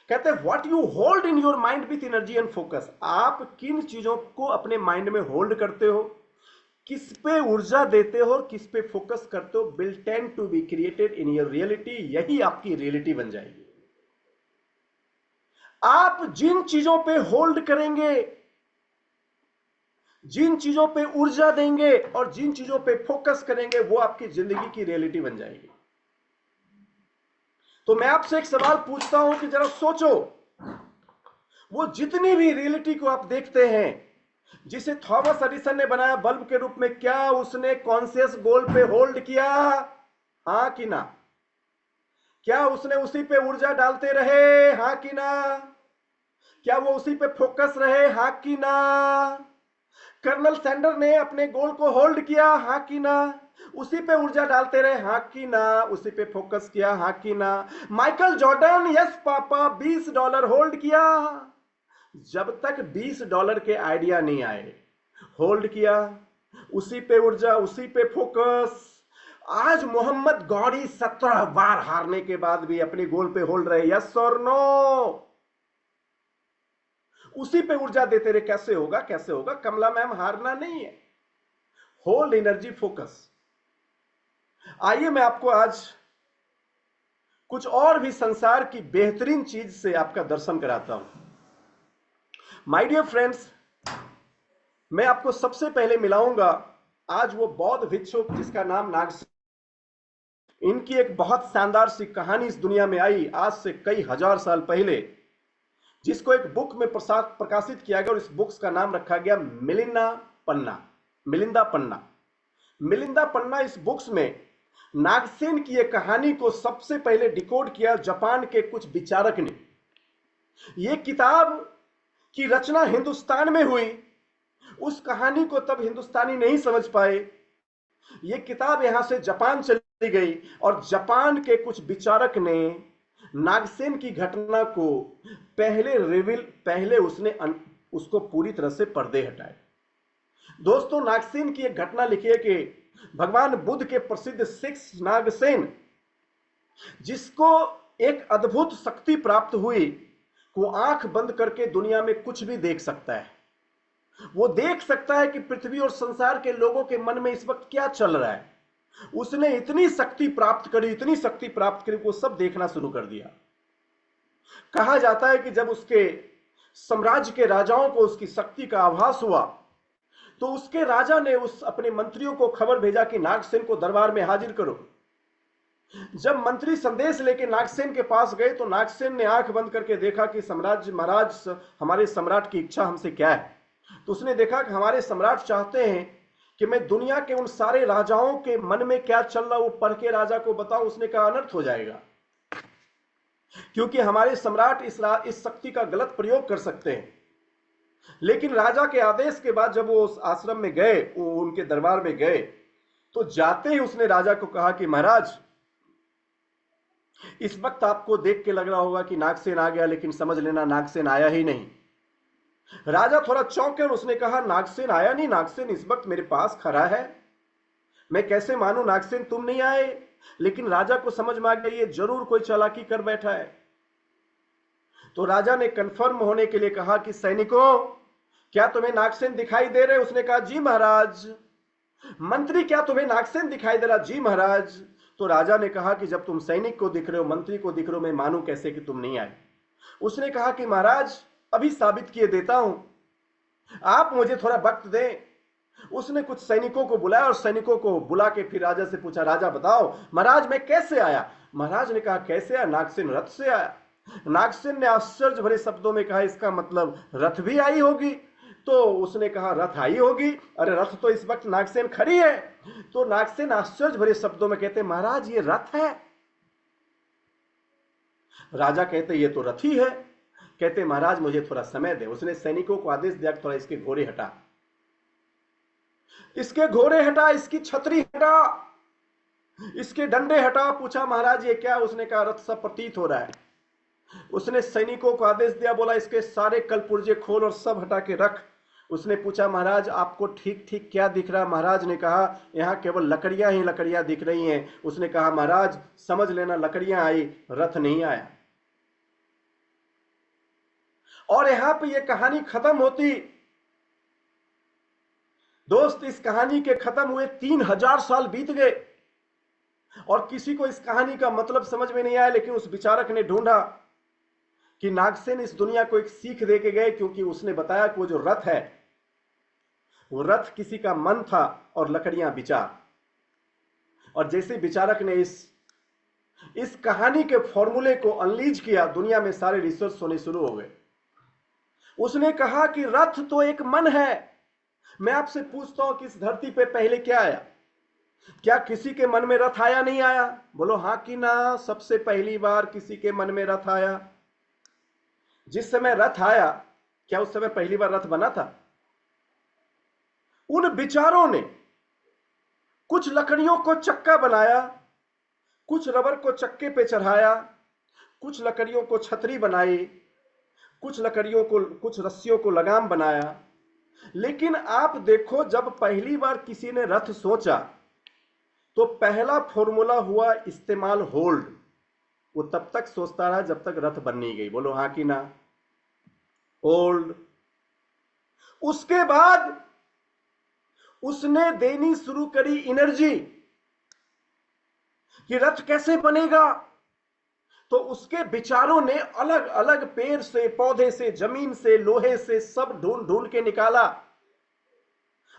कहते हैं what you hold in your mind with energy and focus. आप किन चीजों को अपने माइंड में होल्ड करते हो, किस पे ऊर्जा देते हो, किस पे फोकस करते हो, will tend to be created in your reality. यही आपकी रियलिटी बन जाएगी। आप जिन चीजों पे होल्ड करेंगे, जिन चीजों पे ऊर्जा देंगे और जिन चीजों पे फोकस करेंगे, वो आपकी जिंदगी की रियलिटी बन जाएगी। तो मैं आपसे एक सवाल पूछता हूं कि जरा सोचो, वो जितनी भी रियलिटी को आप देखते हैं, जिसे थॉमस एडिसन ने बनाया बल्ब के रूप में, क्या उसने कॉन्शियस गोल पे होल्ड किया? हां कि ना? क्या उसने उसी पे ऊर्जा डालते रहे? हां कि ना? क्या वो उसी पे फोकस रहे? हां कि ना? कर्नल सैंडर ने अपने गोल को होल्ड किया? हां कि ना? उसी पे ऊर्जा डालते रहे? हां कि ना? उसी पे फोकस किया? हां कि ना? Michael Jordan, yes papa, $20 hold किया। जब तक $20 के आइडिया नहीं आए, होल्ड किया, उसी पे ऊर्जा, उसी पे फोकस। आज मोहम्मद गौरी 17 बार हारने के बाद भी अपने गोल पे होल्ड रहे, यस और नो? उसी पे ऊर्जा देते रहे। कैसे होगा? कैसे होगा? कमला मैम, हारना नहीं है, होल्ड, एनर्जी, फोकस। आइए मैं आपको आज कुछ और भी संसार की बेहतरीन चीज से आपका दर्शन कराता हूं। माय डियर फ्रेंड्स, मैं आपको सबसे पहले मिलाऊंगा आज वो बौद्ध भिक्षुक जिसका नाम नागसेन। इनकी एक बहुत शानदार सी कहानी इस दुनिया में आई आज से कई हजार साल पहले, जिसको एक बुक में प्रकाशित किया गया और इस बुक्स का नाम रखा गया मिलिंदा पन्ना। मिलिंदा पन्ना। मिलिंदा पन्ना इस बुक्स में नागसेन की एक कहानी को सबसे पहले डिकोड किया जापान के कुछ विचारक ने। यह किताब की रचना हिंदुस्तान में हुई, उस कहानी को तब हिंदुस्तानी नहीं समझ पाए। यह किताब यहां से जापान चली गई और जापान के कुछ विचारक ने नागसेन की घटना को पहले उसको पूरी तरह से पर्दे हटाए। दोस्तों, नागसेन की एक घटना लिखी है कि भगवान बुद्ध के प्रसिद्ध सिक्स नागसेन, जिसको एक अद्भुत शक्ति प्राप्त हुई, वो आंख बंद करके दुनिया में कुछ भी देख सकता है। वो देख सकता है कि पृथ्वी और संसार के लोगों के मन में इस वक्त क्या चल रहा है। उसने इतनी शक्ति प्राप्त करी, इतनी शक्ति प्राप्त करी, वो सब देखना शुरू कर दिया। कहा जाता है कि जब उसके साम्राज्य के राजाओं को उसकी शक्ति का आभास हुआ, तो उसके राजा ने उस अपने मंत्रियों को खबर भेजा कि नागसेन को दरबार में हाजिर करो। जब मंत्री संदेश लेके नागसेन के पास गए तो नागसेन ने आंख बंद करके देखा कि सम्राट महाराज, हमारे सम्राट की इच्छा हमसे क्या है। तो उसने देखा कि हमारे सम्राट चाहते हैं कि मैं दुनिया के उन सारे राजाओं के मन में क्या चल रहा वो पढ़ के राजा को बताऊं। उसने कहा अनर्थ हो जाएगा, क्योंकि हमारे सम्राट इस शक्ति का गलत प्रयोग कर सकते हैं। लेकिन राजा के आदेश के बाद जब वो उस आश्रम में गए, वो उनके दरबार में गए, तो जाते ही उसने राजा को कहा कि महाराज, इस वक्त आपको देख के लग रहा होगा कि नागसेन आ गया, लेकिन समझ लेना नागसेन आया ही नहीं। राजा थोड़ा चौंके और उसने कहा नागसेन आया नहीं, नागसेन इस वक्त मेरे पास खड़ा है, मैं कैसे मानूं नागसेन तुम नहीं आए। लेकिन राजा को समझ में आ गया ये जरूर कोई चालाकी कर बैठा है। तो राजा ने कंफर्म होने के लिए कहा कि सैनिकों, क्या तुम्हें नागसेन दिखाई दे रहे? उसने कहा जी महाराज। मंत्री, क्या तुम्हें नागसेन दिखाई दे रहा? जी महाराज। तो राजा ने कहा कि जब तुम सैनिक को दिख रहे हो, मंत्री को दिख रहे हो, मैं मानूं कैसे कि तुम नहीं आए। उसने कहा कि महाराज अभी साबित किए देता हूं, आप मुझे थोड़ा वक्त दें। उसने कुछ सैनिकों को बुलाया और सैनिकों को बुला के फिर राजा से पूछा, राजा बताओ महाराज मैं कैसे आया। महाराज ने कहा कैसे आया, नागसेन रथ से आया। नागसेन ने आश्चर्य भरे शब्दों में कहा, इसका मतलब रथ भी आई होगी। तो उसने कहा रथ आई होगी, अरे रथ तो इस वक्त नागसेन खड़ी है। तो नागसेन आश्चर्य भरे शब्दों में कहते, महाराज ये रथ है। राजा कहते ये तो रथ ही है। कहते महाराज मुझे थोड़ा समय दे। उसने सैनिकों को आदेश दिया, थोड़ा इसके घोड़े हटा, इसके घोड़े हटा, इसकी छतरी हटा, इसके डंडे हटा। पूछा महाराज ये क्या। उसने कहा रथ सब प्रतीत हो रहा है। उसने सैनिकों को आदेश दिया, बोला इसके सारे कलपुर्जे खोल और सब हटा के रख। उसने पूछा महाराज आपको ठीक ठीक क्या दिख रहा। महाराज ने कहा यहाँ केवल लकड़ियां ही लकड़ियां दिख रही हैं। उसने कहा महाराज समझ लेना लकड़ियां आई, रथ नहीं आया। और यहां पे ये कहानी खत्म होती। दोस्त इस कहानी के खत्म हुए 3000 साल बीत गए और किसी को इस कहानी का मतलब समझ में नहीं आया। लेकिन उस विचारक ने ढूंढा कि नागसेन इस दुनिया को एक सीख दे के गए, क्योंकि उसने बताया कि वो जो रथ है वो रथ किसी का मन था और लकड़ियां विचार। और जैसे विचारक ने इस कहानी के फॉर्मूले को अनलीज किया, दुनिया में सारे रिसर्च होने शुरू हो गए। उसने कहा कि रथ तो एक मन है। मैं आपसे पूछता हूं कि इस धरती पे पहले क्या आया? क्या किसी के मन में रथ आया? नहीं आया? बोलो हाँ कि ना। सबसे पहली बार किसी के मन में रथ आया। जिस समय रथ आया, क्या उस समय पहली बार रथ बना था? उन विचारों ने कुछ लकड़ियों को चक्का बनाया, कुछ रबर को चक्के पे चढ़ाया, कुछ लकड़ियों को छतरी बनाई, कुछ लकड़ियों को, कुछ रस्सियों को लगाम बनाया। लेकिन आप देखो जब पहली बार किसी ने रथ सोचा तो पहला फॉर्मूला हुआ इस्तेमाल होल्ड। वो तब तक सोचता रहा जब तक रथ बन नहीं गई। बोलो हाँ कि ना। होल्ड। उसके बाद उसने देनी शुरू करी एनर्जी कि रथ कैसे बनेगा। तो उसके विचारों ने अलग अलग पेड़ से, पौधे से, जमीन से, लोहे से सब ढूंढ ढूंढ के निकाला।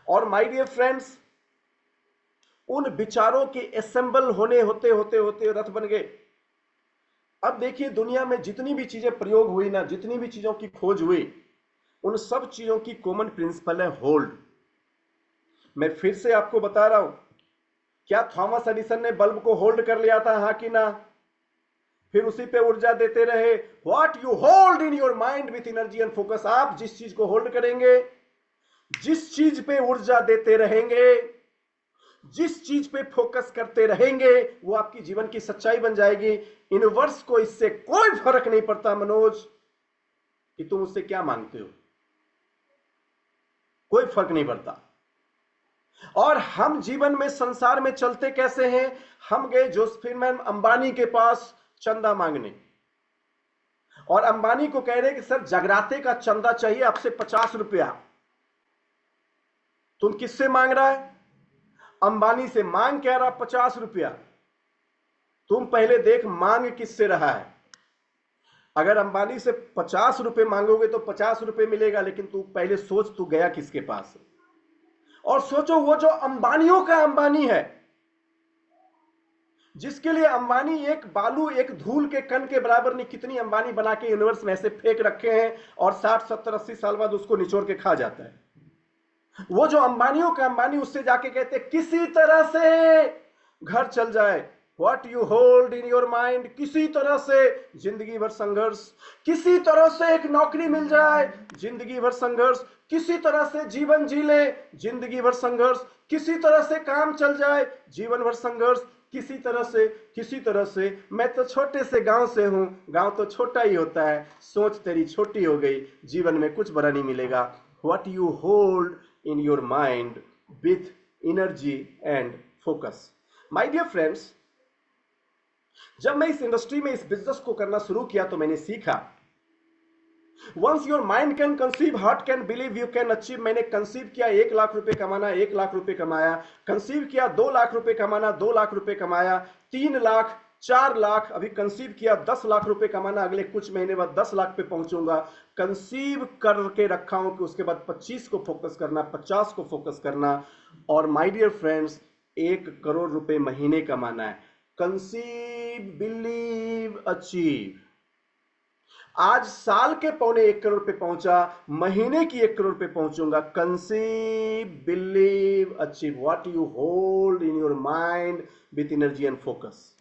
और माय डियर फ्रेंड्स उन विचारों के असेंबल होने होते होते होते रथ बन गए। अब देखिए दुनिया में जितनी भी चीजें प्रयोग हुई ना, जितनी भी चीजों की खोज हुई, उन सब चीजों की कॉमन प्रिंसिपल है होल्ड। मैं फिर से आपको बता रहा हूं, क्या थॉमस एडिसन ने बल्ब को होल्ड कर लिया था? हाँ कि ना। फिर उसी पे ऊर्जा देते रहे। What you hold in your mind with energy and focus. आप जिस चीज को होल्ड करेंगे, जिस चीज पे ऊर्जा देते रहेंगे, जिस चीज पे फोकस करते रहेंगे, वो आपकी जीवन की सच्चाई बन जाएगी। यूनिवर्स को इससे कोई फर्क नहीं पड़ता मनोज कि तुम उससे क्या मांगते हो, कोई फर्क नहीं पड़ता। और हम जीवन में, संसार में चलते कैसे हैं? हम गए जोसेफिन अंबानी के पास चंदा मांगने और अंबानी को कह रहे कि सर जगराते का चंदा चाहिए आपसे 50 रुपया। तुम किससे मांग रहा है? अंबानी से। मांग क्या रहा? 50 रुपया। तुम पहले देख मांग किससे रहा है। अगर अंबानी से 50 रुपए मांगोगे तो 50 रुपए मिलेगा, लेकिन तू पहले सोच तू गया किसके पास। और सोचो वो जो अंबानियों का अंबानी है, जिसके लिए अंबानी एक बालू, एक धूल के कण के बराबर नहीं, कितनी अंबानी बना के यूनिवर्स में ऐसे फेंक रखे हैं और 60 70 80 साल बाद उसको निचोड़ के खा जाता है। वो जो अंबानियों का अंबानी, उससे जाके कहते किसी तरह से घर चल जाए। What you hold in your mind. किसी तरह से जिंदगी भर संघर्ष, किसी तरह से एक नौकरी मिल जाए, जिंदगी भर संघर्ष, किसी तरह से जीवन जी ले, जिंदगी भर संघर्ष, किसी तरह से काम चल जाए, जीवन भर संघर्ष, किसी तरह से। मैं तो छोटे से गांव से हूं, गांव तो छोटा ही होता है, सोच तेरी छोटी हो गई, जीवन में कुछ बड़ा नहीं मिलेगा। What you hold in your mind with energy and focus. My dear friends, जब मैं इस इंडस्ट्री में, इस बिजनेस को करना शुरू किया तो मैंने सीखा once your mind can conceive, heart can believe, you can achieve. मैंने कंसीव किया 1 लाख रुपए कमाना, 1 लाख रुपए कमाया। कंसीव किया 2 लाख रुपए कमाना, 2 लाख रुपए कमाया। 3 लाख, 4 लाख, अभी कंसीव किया 10 लाख रुपए कमाना, अगले कुछ महीने बाद 10 लाख पे पहुंचूंगा, कंसीव करके रखा हूं कि उसके बाद 25 को फोकस करना, 50 को फोकस करना, और माय डियर फ्रेंड्स 1 करोड़ रुपए महीने कमाना है। Conceive, believe, achieve. आज साल के 1.25 करोड़ पे पहुंचा, महीने की 1 करोड़ पे पहुंचूंगा। Conceive, believe, achieve. What you hold in your mind with energy and focus.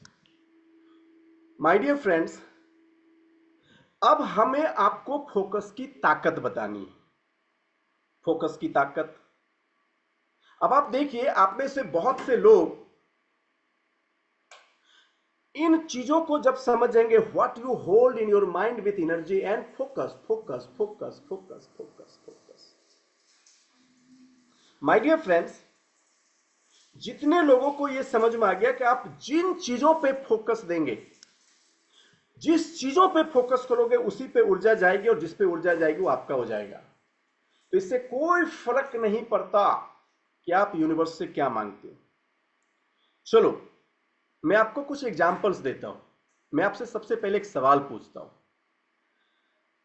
My dear friends, अब हमें आपको फोकस की ताकत बतानी है। फोकस की ताकत। अब आप देखिए, आप में से बहुत से लोग इन चीजों को जब समझेंगे, what you hold in your mind with energy and focus, focus, focus, focus, focus, focus. My dear friends, जितने लोगों को यह समझ में आ गया कि आप जिन चीजों पे फोकस देंगे, जिस चीजों पे फोकस करोगे उसी पे ऊर्जा जाएगी, और जिस पे ऊर्जा जाएगी वो आपका हो जाएगा। तो इससे कोई फर्क नहीं पड़ता कि आप यूनिवर्स से क्या मांगते हो। चलो मैं आपको कुछ एग्जाम्पल्स देता हूं। मैं आपसे सबसे पहले एक सवाल पूछता हूं,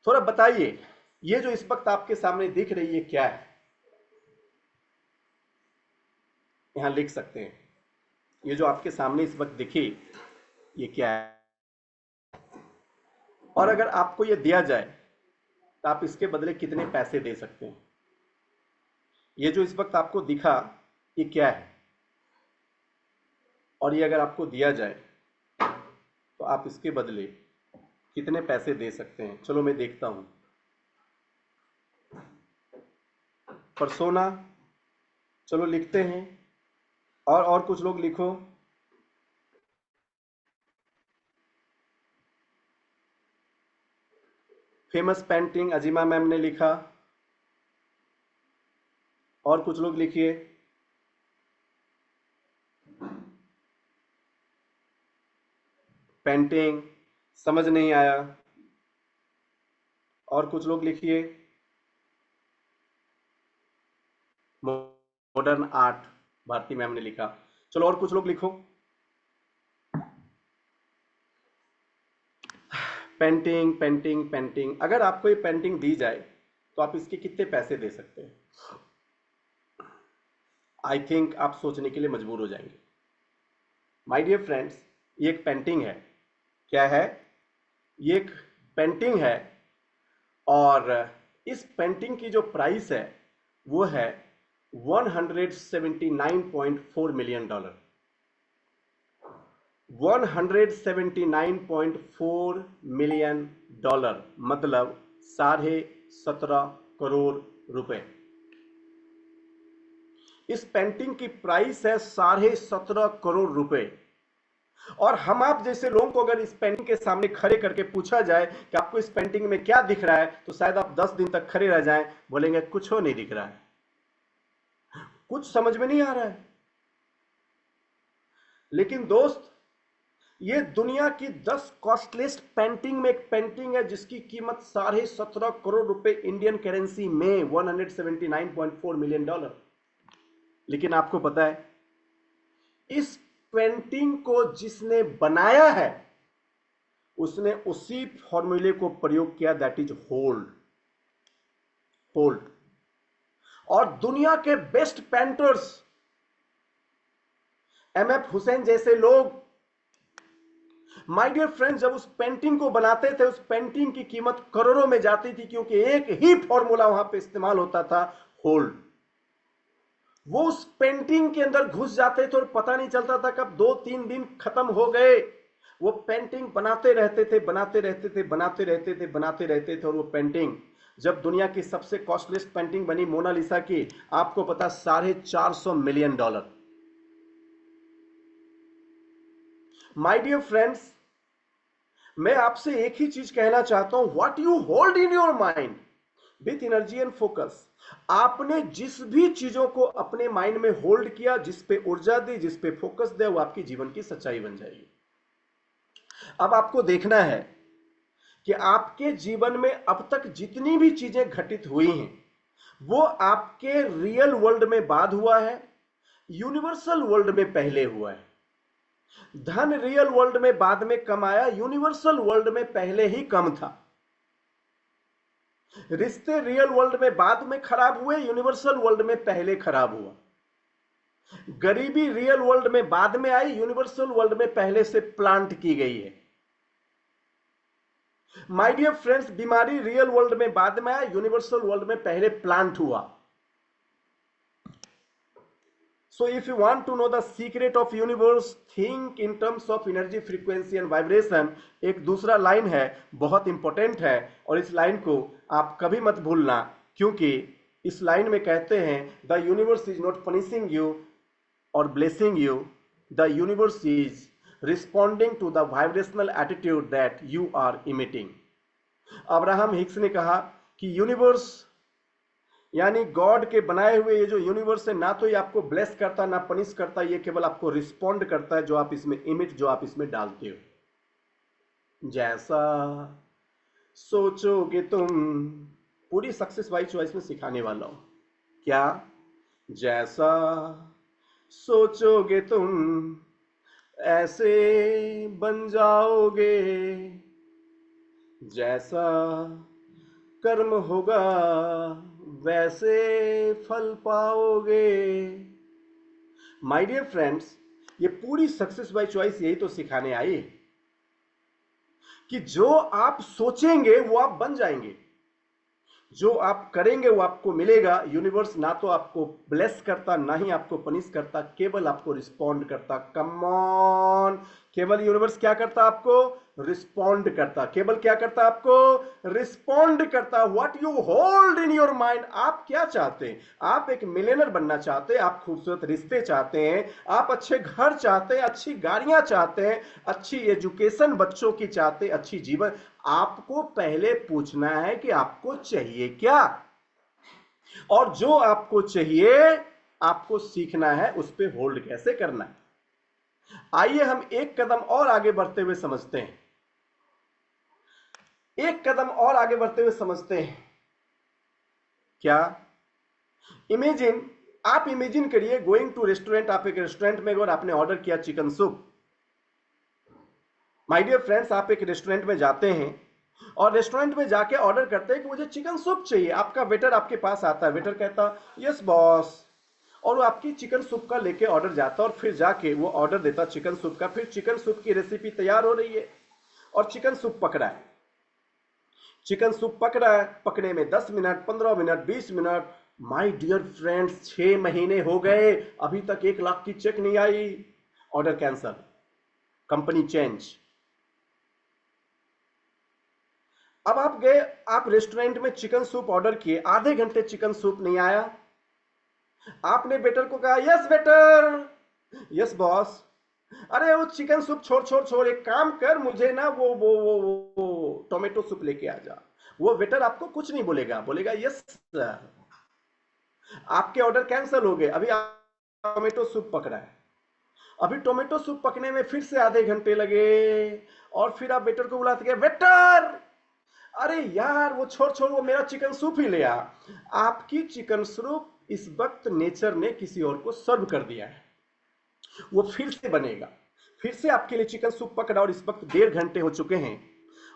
थोड़ा बताइए, ये जो इस वक्त आपके सामने दिख रही है क्या है? यहां लिख सकते हैं, ये जो आपके सामने इस वक्त दिखी ये क्या है? और अगर आपको ये दिया जाए तो आप इसके बदले कितने पैसे दे सकते हैं? ये जो इस वक्त आपको दिखा ये क्या है? और ये अगर आपको दिया जाए तो आप इसके बदले कितने पैसे दे सकते हैं? चलो मैं देखता हूं। परसोना, चलो लिखते हैं। और कुछ लोग लिखो। फेमस पेंटिंग, अजीमा मैम ने लिखा। और कुछ लोग लिखिए। पेंटिंग, समझ नहीं आया। और कुछ लोग लिखिए। मॉडर्न आर्ट, भारती मैम ने लिखा। चलो और कुछ लोग लिखो। Painting, painting, painting. अगर आपको ये पेंटिंग दी जाए तो आप इसके कितने पैसे दे सकते हैं? आई थिंक आप सोचने के लिए मजबूर हो जाएंगे। माय डियर फ्रेंड्स, ये एक पेंटिंग है। क्या है? ये एक पेंटिंग है, और इस पेंटिंग की जो प्राइस है वो है $179.4 मिलियन। $179.4 मिलियन, मतलब 17.5 करोड़ रुपए। इस पेंटिंग की प्राइस है 17.5 करोड़ रुपए। और हम आप जैसे लोगों को अगर इस पेंटिंग के सामने खड़े करके पूछा जाए कि आपको इस पेंटिंग में क्या दिख रहा है, तो शायद आप 10 दिन तक खड़े रह जाएं, बोलेंगे कुछ हो नहीं दिख रहा है, कुछ समझ में नहीं आ रहा है। लेकिन दोस्त, ये दुनिया की 10 कॉस्टलेस्ट पेंटिंग में एक पेंटिंग है जिसकी कीमत 17.5 करोड़ रुपए इंडियन करेंसी में, $179.4 मिलियन। लेकिन आपको पता है, इस पेंटिंग को जिसने बनाया है उसने उसी फॉर्मूले को प्रयोग किया, दैट इज होल्ड। होल्ड। और दुनिया के बेस्ट पेंटर्स, एमएफ हुसैन जैसे लोग, माय डियर फ्रेंड्स, जब उस पेंटिंग को बनाते थे उस पेंटिंग की कीमत करोड़ों में जाती थी, क्योंकि एक ही फॉर्मूला वहां पे इस्तेमाल होता था, होल्ड। वो उस पेंटिंग के अंदर घुस जाते थे और पता नहीं चलता था कब 2-3 दिन खत्म हो गए। वो पेंटिंग बनाते रहते थे, बनाते रहते थे, बनाते रहते थे, बनाते रहते थे। और वो पेंटिंग जब दुनिया की सबसे कॉस्टलीस्ट पेंटिंग बनी मोनालिसा की, आपको पता, $450 मिलियन। माय डियर फ्रेंड्स, मैं आपसे एक ही चीज कहना चाहता हूं, what you hold in your mind with energy and focus. आपने जिस भी चीजों को अपने माइंड में होल्ड किया, जिस पे ऊर्जा दी, जिस पे फोकस दिया, वो आपकी जीवन की सच्चाई बन जाएगी। अब आपको देखना है कि आपके जीवन में अब तक जितनी भी चीजें घटित हुई हैं वो आपके रियल वर्ल्ड में बाद हुआ है, यूनिवर्सल वर्ल्ड में पहले हुआ है। धन रियल वर्ल्ड में बाद में कम आया, यूनिवर्सल वर्ल्ड में पहले ही कम था। रिश्ते रियल वर्ल्ड में बाद में खराब हुए, यूनिवर्सल वर्ल्ड में पहले खराब हुआ। गरीबी रियल वर्ल्ड में बाद में आई, यूनिवर्सल वर्ल्ड में पहले से प्लांट की गई है। माय डियर फ्रेंड्स, बीमारी रियल वर्ल्ड में बाद में आया, यूनिवर्सल वर्ल्ड में पहले प्लांट हुआ। So if you want to know the secret of universe, think in terms of energy, frequency and vibration। एक दूसरा लाइन है, बहुत इंपॉर्टेंट है, और इस लाइन को आप कभी मत भूलना, क्योंकि इस लाइन में कहते हैं the universe is not punishing you or blessing you, the universe is responding to the vibrational attitude that you are emitting. Abraham Hicks ने कहा कि यूनिवर्स यानी गॉड के बनाए हुए ये जो यूनिवर्स है, ना तो ये आपको ब्लेस करता ना पनिश करता, ये केवल आपको रिस्पॉन्ड करता है जो आप इसमें इमिट, जो आप इसमें डालते हो। जैसा सोचोगे तुम, पूरी सक्सेस बाय चॉइस में सिखाने वाला हूं। क्या? जैसा सोचोगे तुम ऐसे बन जाओगे, जैसा कर्म होगा वैसे फल पाओगे। माय डियर फ्रेंड्स, ये पूरी सक्सेस बाय चॉइस यही तो सिखाने आई है कि जो आप सोचेंगे वो आप बन जाएंगे, जो आप करेंगे वो आपको मिलेगा। यूनिवर्स ना तो आपको ब्लेस करता ना ही आपको पनिश करता, केवल आपको रिस्पॉन्ड करता। कम ऑन, केवल यूनिवर्स क्या करता? आपको रिस्पॉन्ड करता। केवल क्या करता? आपको रिस्पॉन्ड करता। What you hold in your mind, आप क्या चाहते हैं? आप एक मिलियनर बनना चाहते हैं, आप खूबसूरत रिश्ते चाहते हैं, आप अच्छे घर चाहते हैं, अच्छी गाड़ियां चाहते हैं, अच्छी एजुकेशन बच्चों की चाहते हैं, अच्छी जीवन। आपको पहले पूछना है कि आपको चाहिए क्या, और जो आपको चाहिए आपको सीखना है उस पर होल्ड कैसे करना है। आइए हम एक कदम और आगे बढ़ते हुए समझते हैं, एक कदम और आगे बढ़ते हुए समझते हैं। क्या? इमेजिन, आप इमेजिन करिए गोइंग टू रेस्टोरेंट, आप एक रेस्टोरेंट में गए और आपने ऑर्डर किया chicken soup. My dear friends, आप एक रेस्टोरेंट में जाते हैं और रेस्टोरेंट में जाके ऑर्डर करते हैं कि मुझे चिकन सूप चाहिए। आपका वेटर आपके पास आता है, वेटर कहता यस बॉस, और वो आपकी चिकन सूप का लेके ऑर्डर जाता, और फिर जाके वो ऑर्डर देता चिकन सूप का। फिर चिकन सूप की रेसिपी तैयार हो रही है और चिकन सूप पक रहा है। चिकन सूप पक रहा है, पकने में 10 minute, 15 minute, 20 minute. My dear friends, 6 महीने हो गए, अभी तक 1 लाख की चेक नहीं आई। Order cancel, company change. अब आप गए, आप रेस्टोरेंट में चिकन सूप ऑर्डर किए, आधे घंटे चिकन सूप नहीं आया। आपने वेटर को कहा यस वेटर, यस बॉस, अरे वो चिकन सूप छोड़ छोड़ छोड़, एक काम कर, मुझे ना वो टोमेटो सूप लेके आ जा। वो वेटर आपको कुछ नहीं बोलेगा, बोलेगा यस सर। आपके ऑर्डर कैंसिल हो गए। अभी टोमेटो सूप पक रहा है, अभी टोमेटो सूप पकने में फिर से आधे घंटे लगे, और फिर आप वेटर को बुलाते गए, वेटर अरे यार वो छोड़ छोड़, वो मेरा चिकन सूप ही ले आ। आपकी चिकन सूप इस वक्त नेचर ने किसी और को सर्व कर दिया है, वो फिर से बनेगा। फिर से आपके लिए चिकन सूप पक रहा, और इस वक्त 1.5 घंटे हो चुके हैं,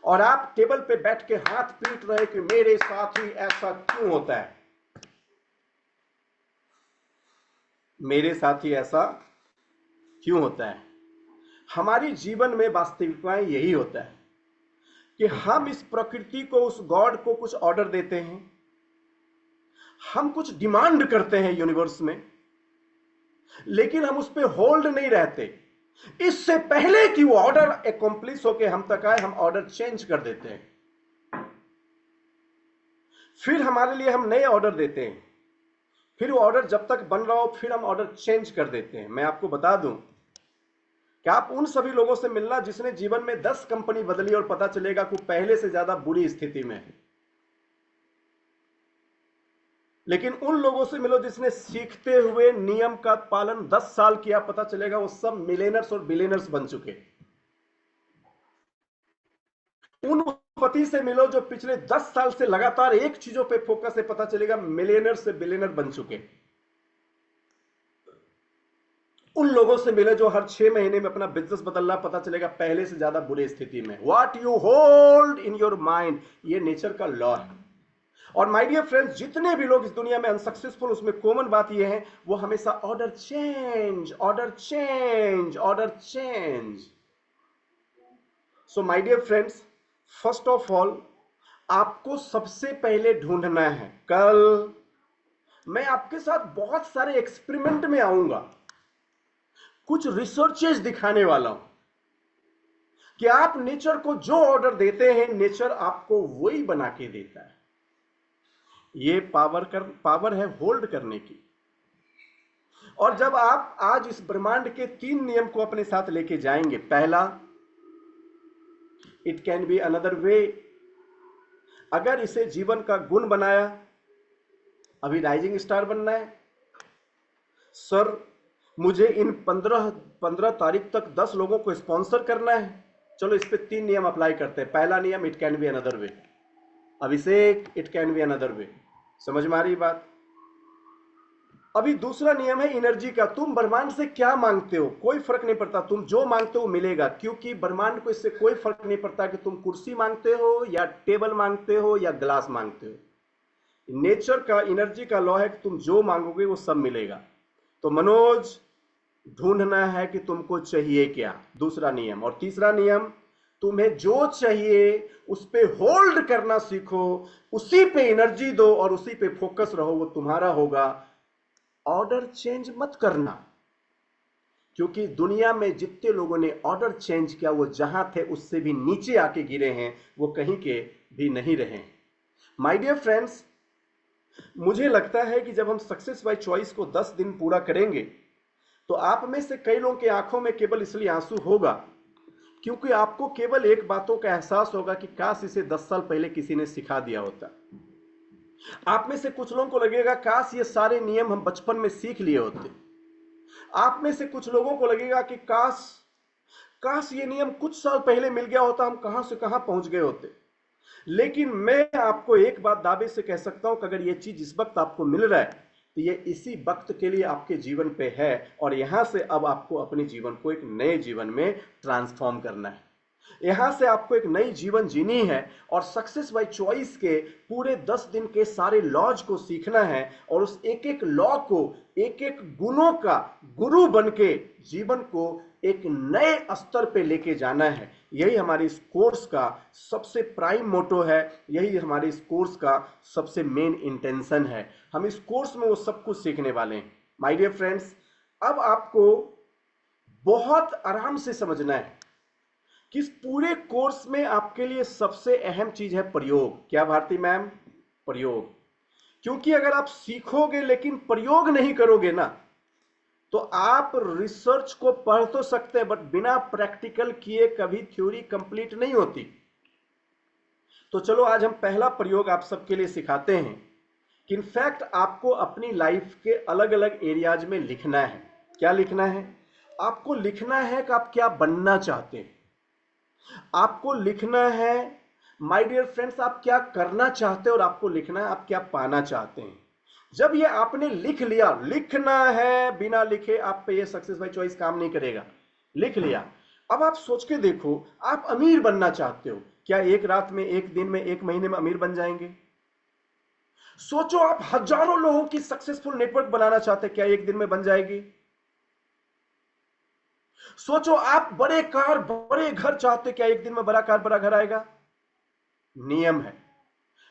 और आप टेबल पे बैठ के हाथ पीट रहे कि मेरे साथ ही ऐसा क्यों होता है, मेरे साथ ही ऐसा क्यों होता है। हमारी जीवन में वास्तविकताएं यही होता है कि हम इस प्रकृति को, उस गॉड को कुछ ऑर्डर देते हैं, हम कुछ डिमांड करते हैं यूनिवर्स में, लेकिन हम उस पर होल्ड नहीं रहते। इससे पहले कि वो ऑर्डर एकम्प्लिश होके हम तक आए, हम ऑर्डर चेंज कर देते हैं। फिर हमारे लिए हम नए ऑर्डर देते हैं, फिर वो ऑर्डर जब तक बन रहा हो फिर हम ऑर्डर चेंज कर देते हैं। मैं आपको बता दूं कि आप उन सभी लोगों से मिलना जिसने जीवन में 10 कंपनी बदली, और पता चलेगा कि पहले से ज्यादा बुरी स्थिति में है। लेकिन उन लोगों से मिलो जिसने सीखते हुए नियम का पालन 10 साल किया, पता चलेगा वो सब मिलियनर्स और बिलियनर्स बन चुके। उन पति से मिलो जो पिछले 10 साल से लगातार एक चीजों पे फोकस है, पता चलेगा मिलियनर से बिलियनर बन चुके। उन लोगों से मिले जो हर 6 महीने में अपना बिजनेस बदलना पता चलेगा पहले से ज्यादा बुरे स्थिति में। What you hold in your mind, ये नेचर का लॉ है। और माय डियर फ्रेंड्स, जितने भी लोग इस दुनिया में अनसक्सेसफुल, उसमें कॉमन बात ये है, वो हमेशा order change, order change, order change. So my dear friends, first of all आपको सबसे पहले ढूंढना है, कल मैं आपके साथ बहुत सारे एक्सपेरिमेंट में आऊंगा, कुछ रिसर्चेस दिखाने वाला हूं कि आप नेचर को जो ऑर्डर देते हैं, नेचर आपको वही बना के देता है। ये पावर है होल्ड करने की। और जब आप आज इस ब्रह्मांड के 3 नियम को अपने साथ लेके जाएंगे, पहला, इट कैन बी अनदर वे। अगर इसे जीवन का गुण बनाया, अभी राइजिंग स्टार बनना है, सर मुझे इन 15 तारीख तक 10 लोगों को स्पॉन्सर करना है, चलो इस पे 3 नियम अप्लाई करते हैं। पहला नियम, it can be another way. Abhishek, it can be another वे। समझ में आ रही बात? अभी दूसरा नियम है एनर्जी का। तुम ब्रह्मांड से क्या मांगते हो, कोई फर्क नहीं पड़ता, तुम जो मांगते हो मिलेगा, क्योंकि ब्रह्मांड को इससे कोई फर्क नहीं पड़ता कि तुम कुर्सी मांगते हो या टेबल मांगते हो या ग्लास मांगते हो। नेचर का, एनर्जी का लॉ है कि तुम जो मांगोगे वो सब मिलेगा। तो मनोज, ढूंढना है कि तुमको चाहिए क्या, दूसरा नियम। और तीसरा नियम, तुम्हें जो चाहिए उस पे होल्ड करना सीखो, उसी पे एनर्जी दो और उसी पे फोकस रहो, वो तुम्हारा होगा। ऑर्डर चेंज मत करना, क्योंकि दुनिया में जितने लोगों ने ऑर्डर चेंज किया वो जहां थे उससे भी नीचे आके गिरे हैं, वो कहीं के भी नहीं रहे। माय डियर फ्रेंड्स, मुझे लगता है कि जब हम सक्सेस बाय चॉइस को 10 दिन पूरा करेंगे, तो आप में से कई लोगों की आंखों में केवल इसलिए आंसू होगा क्योंकि आपको केवल एक बातों का एहसास होगा कि काश इसे 10 साल पहले किसी ने सिखा दिया होता। आप में से कुछ लोगों को लगेगा काश ये सारे नियम हम बचपन में सीख लिए होते। आप में से कुछ लोगों को लगेगा कि काश काश ये नियम कुछ साल पहले मिल गया होता, हम कहां से कहां पहुंच गए होते। लेकिन मैं आपको एक बात दावे से कह सकता हूं कि अगर ये चीज इस वक्त आपको मिल रहा है तो ये इसी वक्त के लिए आपके जीवन पे है, और यहां से अब आपको अपने जीवन को एक नए जीवन में ट्रांसफॉर्म करना है। यहां से आपको एक नई जीवन जीनी है और सक्सेस बाय चॉइस के पूरे 10 दिन के सारे लॉज को सीखना है और उस एक एक लॉ को, एक एक गुणों का गुरु बन के जीवन को एक नए स्तर पे लेके जाना है। यही हमारे इस कोर्स का सबसे प्राइम मोटो है, यही हमारे इस कोर्स का सबसे मेन इंटेंशन है। हम इस कोर्स में वो सब कुछ सीखने वाले हैं। माय डियर फ्रेंड्स, अब आपको बहुत आराम से समझना है कि इस पूरे कोर्स में आपके लिए सबसे अहम चीज है प्रयोग। क्या भारती मैम? प्रयोग। क्योंकि अगर आप सीखोगे लेकिन प्रयोग नहीं करोगे ना, तो आप रिसर्च को पढ़ तो सकते हैं बट बिना प्रैक्टिकल किए कभी थ्योरी कंप्लीट नहीं होती। तो चलो आज हम पहला प्रयोग आप सबके लिए सिखाते हैं कि इनफैक्ट आपको अपनी लाइफ के अलग अलग एरियाज में लिखना है। क्या लिखना है? आपको लिखना है कि आप क्या बनना चाहते हैं। आपको लिखना है माय डियर फ्रेंड्स आप क्या करना चाहते हैं, और आपको लिखना है आप क्या पाना चाहते हैं। जब ये आपने लिख लिया, लिखना है, बिना लिखे आप पे ये सक्सेस बाय चॉइस काम नहीं करेगा। लिख लिया, अब आप सोच के देखो, आप अमीर बनना चाहते हो, क्या एक रात में, एक दिन में, एक महीने में अमीर बन जाएंगे? सोचो, आप हजारों लोगों की सक्सेसफुल नेटवर्क बनाना चाहते हैं, क्या एक दिन में बन जाएगी? सोचो, आप बड़े कार, बड़े घर चाहते, क्या एक दिन में बड़ा कार, बड़ा घर आएगा? नियम है,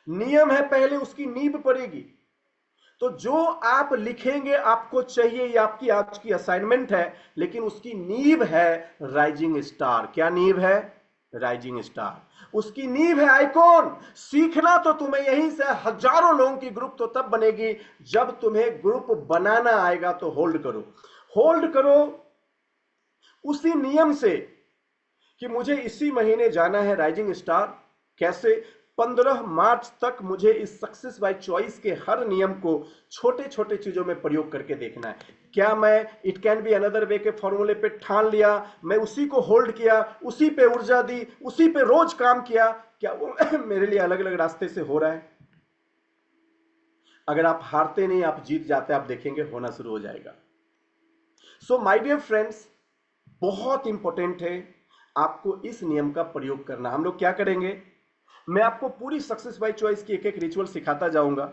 नियम है, पहले उसकी नींव पड़ेगी। तो जो आप लिखेंगे आपको चाहिए, ये आपकी आज की असाइनमेंट है, लेकिन उसकी नींव है राइजिंग स्टार। क्या नींव है? Rising star. उसकी नींव है आइकॉन। सीखना तो तुम्हें यहीं से, हजारों लोगों की ग्रुप तो तब बनेगी जब तुम्हें ग्रुप बनाना आएगा। तो होल्ड करो, होल्ड करो उसी नियम से कि मुझे इसी महीने जाना है राइजिंग स्टार। कैसे? 15 मार्च तक मुझे इस सक्सेस बाय चॉइस के हर नियम को छोटे छोटे चीजों में प्रयोग करके देखना है। क्या मैं इट कैन बी अनदर वे के फॉर्मूले पे ठान लिया, मैं उसी को होल्ड किया, उसी पे ऊर्जा दी, उसी पे रोज काम किया, क्या वो मेरे लिए अलग अलग रास्ते से हो रहा है? अगर आप हारते नहीं, आप जीत जाते, आप देखेंगे होना शुरू हो जाएगा। सो माय डियर फ्रेंड्स, बहुत इंपॉर्टेंट है आपको इस नियम का प्रयोग करना। हम लोग क्या करेंगे, मैं आपको पूरी सक्सेस बाय चॉइस की एक एक रिचुअल सिखाता जाऊंगा,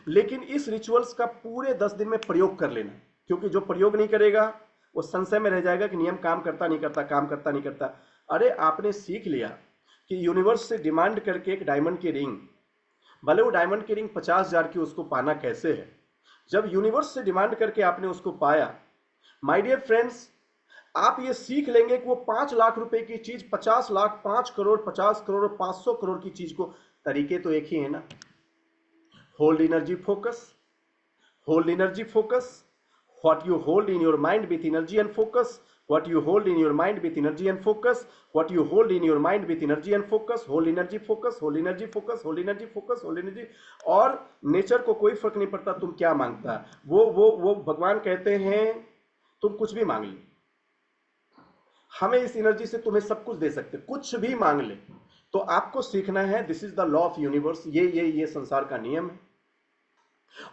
लेकिन इस रिचुअल्स का पूरे 10 दिन में प्रयोग कर लेना, क्योंकि जो प्रयोग नहीं करेगा वो संशय में रह जाएगा कि नियम काम करता नहीं करता, काम करता नहीं करता। अरे आपने सीख लिया कि यूनिवर्स से डिमांड करके एक डायमंड की रिंग, भले वो डायमंड की रिंग 50,000 की, उसको पाना कैसे है। जब यूनिवर्स से डिमांड करके आपने उसको पाया, माय डियर फ्रेंड्स, आप ये सीख लेंगे कि वो 5 लाख रुपए की चीज 50 लाख, 5 करोड़, 50 करोड़ और 500 करोड़ की चीज को, तरीके तो एक ही है ना। Hold energy focus, hold energy focus, what you hold in your mind with energy and focus, what you hold in your mind with energy and focus, what you hold in your mind with energy and focus, hold energy focus, hold energy focus, hold energy focus, hold energy। और नेचर को कोई फर्क नहीं पड़ता तुम क्या मांगता है, वो भगवान कहते हैं तुम कुछ भी मांग ले, हमें इस एनर्जी से तुम्हें सब कुछ दे सकते, कुछ भी मांग ले। तो आपको सीखना है, this is the law of universe, ये संसार का नियम है।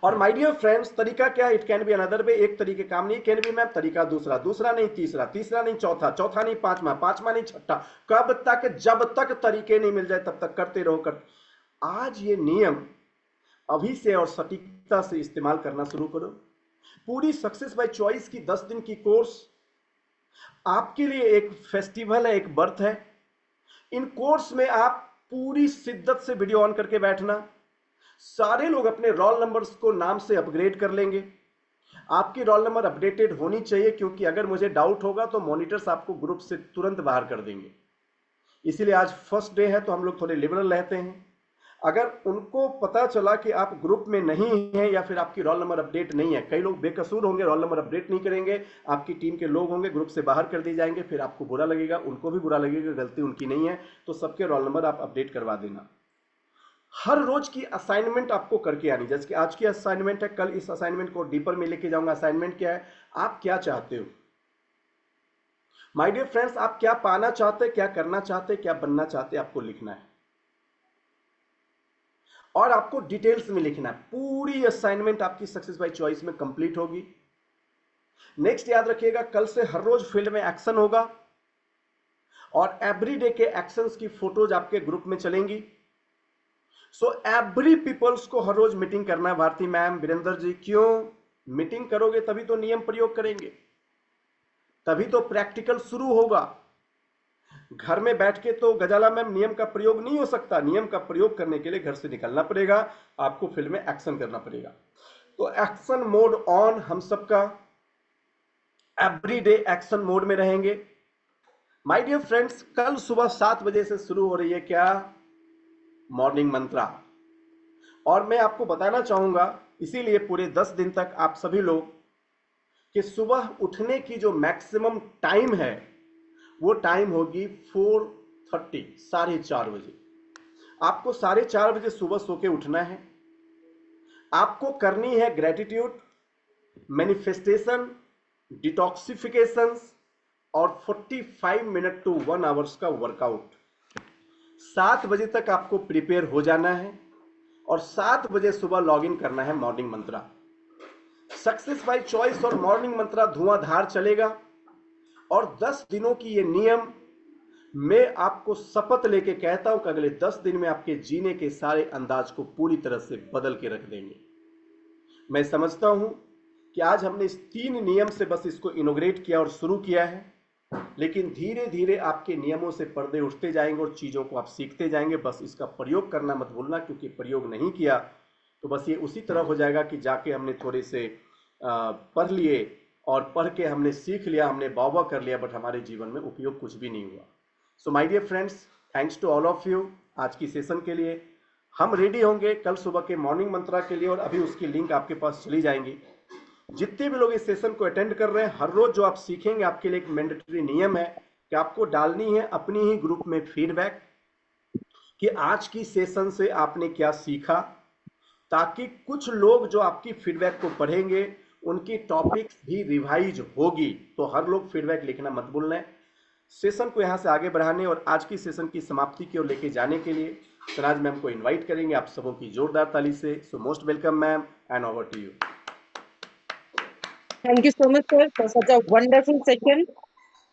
और माय डियर फ्रेंड्स, तरीका क्या है, इट कैन बी अनदर वे, एक तरीके काम नहीं, कैन बी मैम तरीका दूसरा, दूसरा नहीं तीसरा, तीसरा नहीं चौथा, चौथा नहीं पांचवा, पांचवा नहीं छठा, कब तक, जब तक तरीके नहीं मिल जाए तब तक करते रहो। आज ये नियम अभी से और सटीकता से इस्तेमाल करना शुरू करो। पूरी सक्सेस बाय चॉइस की 10 दिन की कोर्स आपके लिए एक फेस्टिवल है, एक बर्थ है। इन कोर्स में आप पूरी शिद्दत से वीडियो ऑन करके बैठना, सारे लोग अपने रोल नंबर्स को नाम से अपग्रेड कर लेंगे। आपकी रोल नंबर अपडेटेड होनी चाहिए, क्योंकि अगर मुझे डाउट होगा तो मॉनिटर्स आपको ग्रुप से तुरंत बाहर कर देंगे। इसीलिए आज फर्स्ट डे है तो हम लोग थोड़े लिबरल रहते हैं। अगर उनको पता चला कि आप ग्रुप में नहीं हैं या फिर आपकी रोल नंबर अपडेट नहीं है, कई लोग बेकसूर होंगे, रोल नंबर अपडेट नहीं करेंगे, आपकी टीम के लोग होंगे ग्रुप से बाहर कर दिए जाएंगे, फिर आपको बुरा लगेगा, उनको भी बुरा लगेगा, गलती उनकी नहीं है। तो सबके रोल नंबर आप अपडेट करवा देना। हर रोज की असाइनमेंट आपको करके आनी, जैसे कि आज की असाइनमेंट है, कल इस असाइनमेंट को डीपर में लेके जाऊंगा। असाइनमेंट क्या है, आप क्या चाहते हो माय डियर फ्रेंड्स, आप क्या पाना चाहते, क्या करना चाहते, क्या बनना चाहते, आपको लिखना है और आपको डिटेल्स में लिखना है। पूरी असाइनमेंट आपकी सक्सेस बाय चॉइस में कंप्लीट होगी। नेक्स्ट याद रखिएगा, कल से हर रोज फील्ड में एक्शन होगा और एवरीडे के एक्शंस की फोटोज आपके ग्रुप में चलेंगी। सो एवरी पीपल्स को हर रोज मीटिंग करना है। भारती मैम, वीरेंद्र जी, क्यों मीटिंग करोगे तभी तो नियम प्रयोग करेंगे, तभी तो प्रैक्टिकल शुरू होगा। घर में बैठ के तो गजाला मैम नियम का प्रयोग नहीं हो सकता। नियम का प्रयोग करने के लिए घर से निकलना पड़ेगा, आपको फील्ड में एक्शन करना पड़ेगा। तो एक्शन मोड ऑन, हम सबका एवरीडे एक्शन मोड में रहेंगे। माय डियर फ्रेंड्स, कल सुबह 7 बजे से शुरू हो रही है क्या, मॉर्निंग मंत्रा। और मैं आपको बताना चाहूंगा, इसीलिए पूरे 10 दिन तक आप सभी लोग कि सुबह उठने की जो मैक्सिमम टाइम है वो टाइम होगी 4:30, 4:30 बजे। आपको 4:30 बजे सुबह सो के उठना है। आपको करनी है ग्रेटिट्यूड, मैनिफेस्टेशन, डिटॉक्सिफिकेशन और 45 मिनट टू 1 आवर्स का वर्कआउट। 7 बजे तक आपको प्रिपेयर हो जाना है और 7 बजे सुबह लॉग इन करना है morning Mantra. Success by choice और मॉर्निंग मंत्रा धुआंधार चलेगा और 10 दिनों की ये नियम, मैं आपको शपथ लेके कहता हूं कि अगले 10 दिन में आपके जीने के सारे अंदाज को पूरी तरह से बदल के रख देंगे। मैं समझता हूं कि आज हमने इस 3 नियम से बस इसको इनोग्रेट किया और शुरू किया है, लेकिन धीरे धीरे आपके नियमों से पर्दे उठते जाएंगे और चीजों को आप सीखते जाएंगे। बस इसका प्रयोग करना मत भूलना, क्योंकि प्रयोग नहीं किया तो बस ये उसी तरह हो जाएगा कि जाके हमने थोड़े से पढ़ लिए और पढ़ के हमने सीख लिया, हमने वाह कर लिया, बट हमारे जीवन में उपयोग कुछ भी नहीं हुआ। So my dear friends, thanks to all of you आज की सेशन के लिए। हम रेडी होंगे कल सुबह के मॉर्निंग मंत्रा के लिए और अभी उसकी लिंक आपके पास चली जाएंगी। जितने भी लोग इस सेशन को अटेंड कर रहे हैं, हर रोज जो आप सीखेंगे, आपके लिए एक मैंडेटरी नियम है कि आपको डालनी है अपनी ही ग्रुप में फीडबैक कि आज की सेशन से आपने क्या सीखा, ताकि कुछ लोग जो आपकी फीडबैक को पढ़ेंगे उनकी टॉपिक्स भी रिवाइज होगी। तो हर लोग फीडबैक लिखना मत भूलना। सेशन को यहां से आगे बढ़ाने और आज की सेशन की समाप्ति की ओर लेके जाने के लिए सनाज मैम को इनवाइट करेंगे आप सबों की जोरदार ताली से। So most welcome ma'am and over to you. Thank you so much sir for such a wonderful session.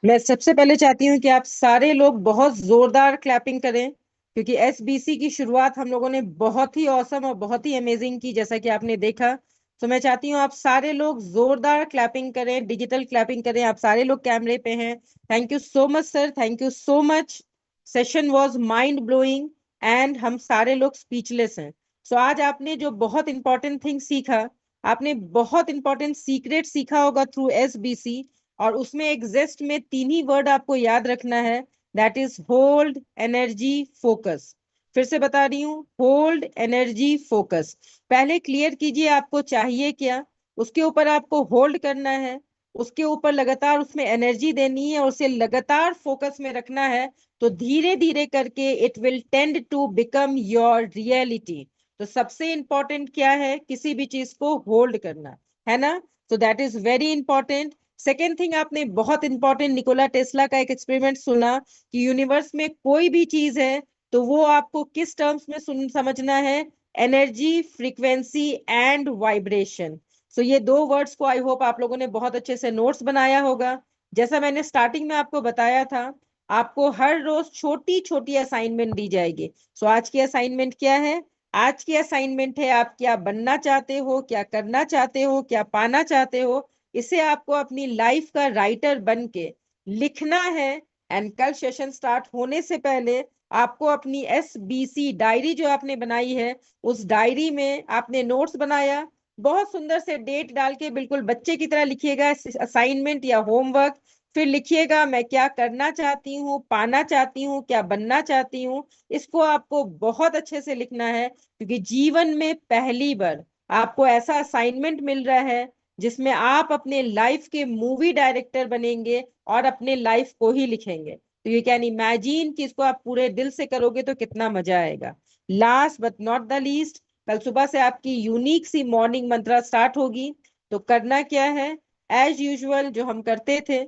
मैं सबसे पहले चाहती हूँ कि आप सारे लोग बहुत जोरदार क्लैपिंग करें, क्योंकि एसबीसी की शुरुआत हम लोगों ने बहुत ही औसम और बहुत ही अमेजिंग की, जैसा कि आपने देखा। तो मैं चाहती हूँ आप सारे लोग जोरदार क्लैपिंग करें, डिजिटल क्लैपिंग करें। आप सारे लोग कैमरे पे हैं। Thank you so much sir, thank you so much. Session was mind blowing and हम सारे लोग स्पीचलेस हैं। सो आज आपने जो बहुत इंपॉर्टेंट थिंग सीखा, आपने बहुत इंपॉर्टेंट सीक्रेट सीखा होगा थ्रू एसबीसी, और उसमें एग्जिस्ट में 3 ही वर्ड आपको याद रखना है। That is hold, energy, focus. फिर से बता रही हूँ, होल्ड, एनर्जी, फोकस। पहले क्लियर कीजिए आपको चाहिए क्या, उसके ऊपर आपको होल्ड करना है, उसके ऊपर लगातार उसमें एनर्जी देनी है और उसे लगातार फोकस में रखना है। तो धीरे धीरे करके it will tend to become your reality. तो सबसे इंपॉर्टेंट क्या है, किसी भी चीज को होल्ड करना, है ना। तो that is very important. Second thing, आपने बहुत इंपॉर्टेंट निकोला टेस्ला का एक एक्सपेरिमेंट सुना कि यूनिवर्स में कोई भी चीज है तो वो आपको किस टर्म्स में समझना है, एनर्जी, फ्रीक्वेंसी एंड वाइब्रेशन। सो ये 2 वर्ड्स को आई होप आप लोगों ने बहुत अच्छे से नोट्स बनाया होगा। जैसा मैंने स्टार्टिंग में आपको बताया था, आपको हर रोज छोटी छोटी असाइनमेंट दी जाएगी। सो आज की असाइनमेंट क्या है, आज की असाइनमेंट है आप क्या बनना चाहते हो, क्या करना चाहते हो, क्या पाना चाहते हो। इसे आपको अपनी लाइफ का राइटर बन के लिखना है। एंड कल सेशन स्टार्ट होने से पहले आपको अपनी एसबीसी डायरी जो आपने बनाई है, उस डायरी में आपने नोट्स बनाया, बहुत सुंदर से डेट डाल के बिल्कुल बच्चे की तरह लिखिएगा असाइनमेंट या होमवर्क। फिर लिखिएगा मैं क्या करना चाहती हूँ, पाना चाहती हूँ, क्या बनना चाहती हूँ। इसको आपको बहुत अच्छे से लिखना है, क्योंकि जीवन में पहली बार आपको ऐसा असाइनमेंट मिल रहा है जिसमें आप अपने लाइफ के मूवी डायरेक्टर बनेंगे और अपने लाइफ को ही लिखेंगे। तो यू कैन इमेजिन कि इसको आप पूरे दिल से करोगे तो कितना मजा आएगा। Last but not the least, कल सुबह से आपकी यूनिक सी मॉर्निंग मंत्रा स्टार्ट होगी। तो करना क्या है, एज यूजुअल जो हम करते थे,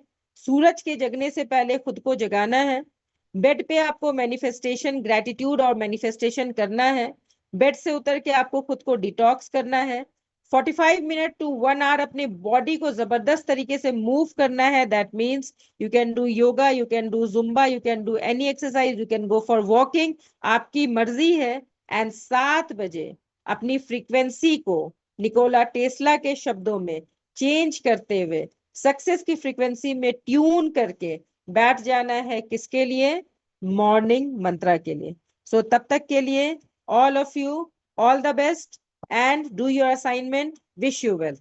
सूरज के जगने से पहले खुद को जगाना है। बेड पे आपको मैनिफेस्टेशन, ग्रेटिट्यूड और मैनिफेस्टेशन करना है। बेड से उतर के आपको खुद को डिटॉक्स करना है। 45 मिनट टू 1 आवर अपने बॉडी को जबरदस्त तरीके से मूव करना है। That means you can do yoga, you can do Zumba, you can do any exercise, you can go for walking, आपकी मर्जी है। एंड 7 बजे अपनी फ्रीक्वेंसी को निकोला टेस्ला के शब्दों में चेंज करते हुए सक्सेस की फ्रीक्वेंसी में ट्यून करके बैठ जाना है, किसके लिए, मॉर्निंग मंत्रा के लिए। सो तब तक के लिए all of you, all the best and do your assignment. Wish you well.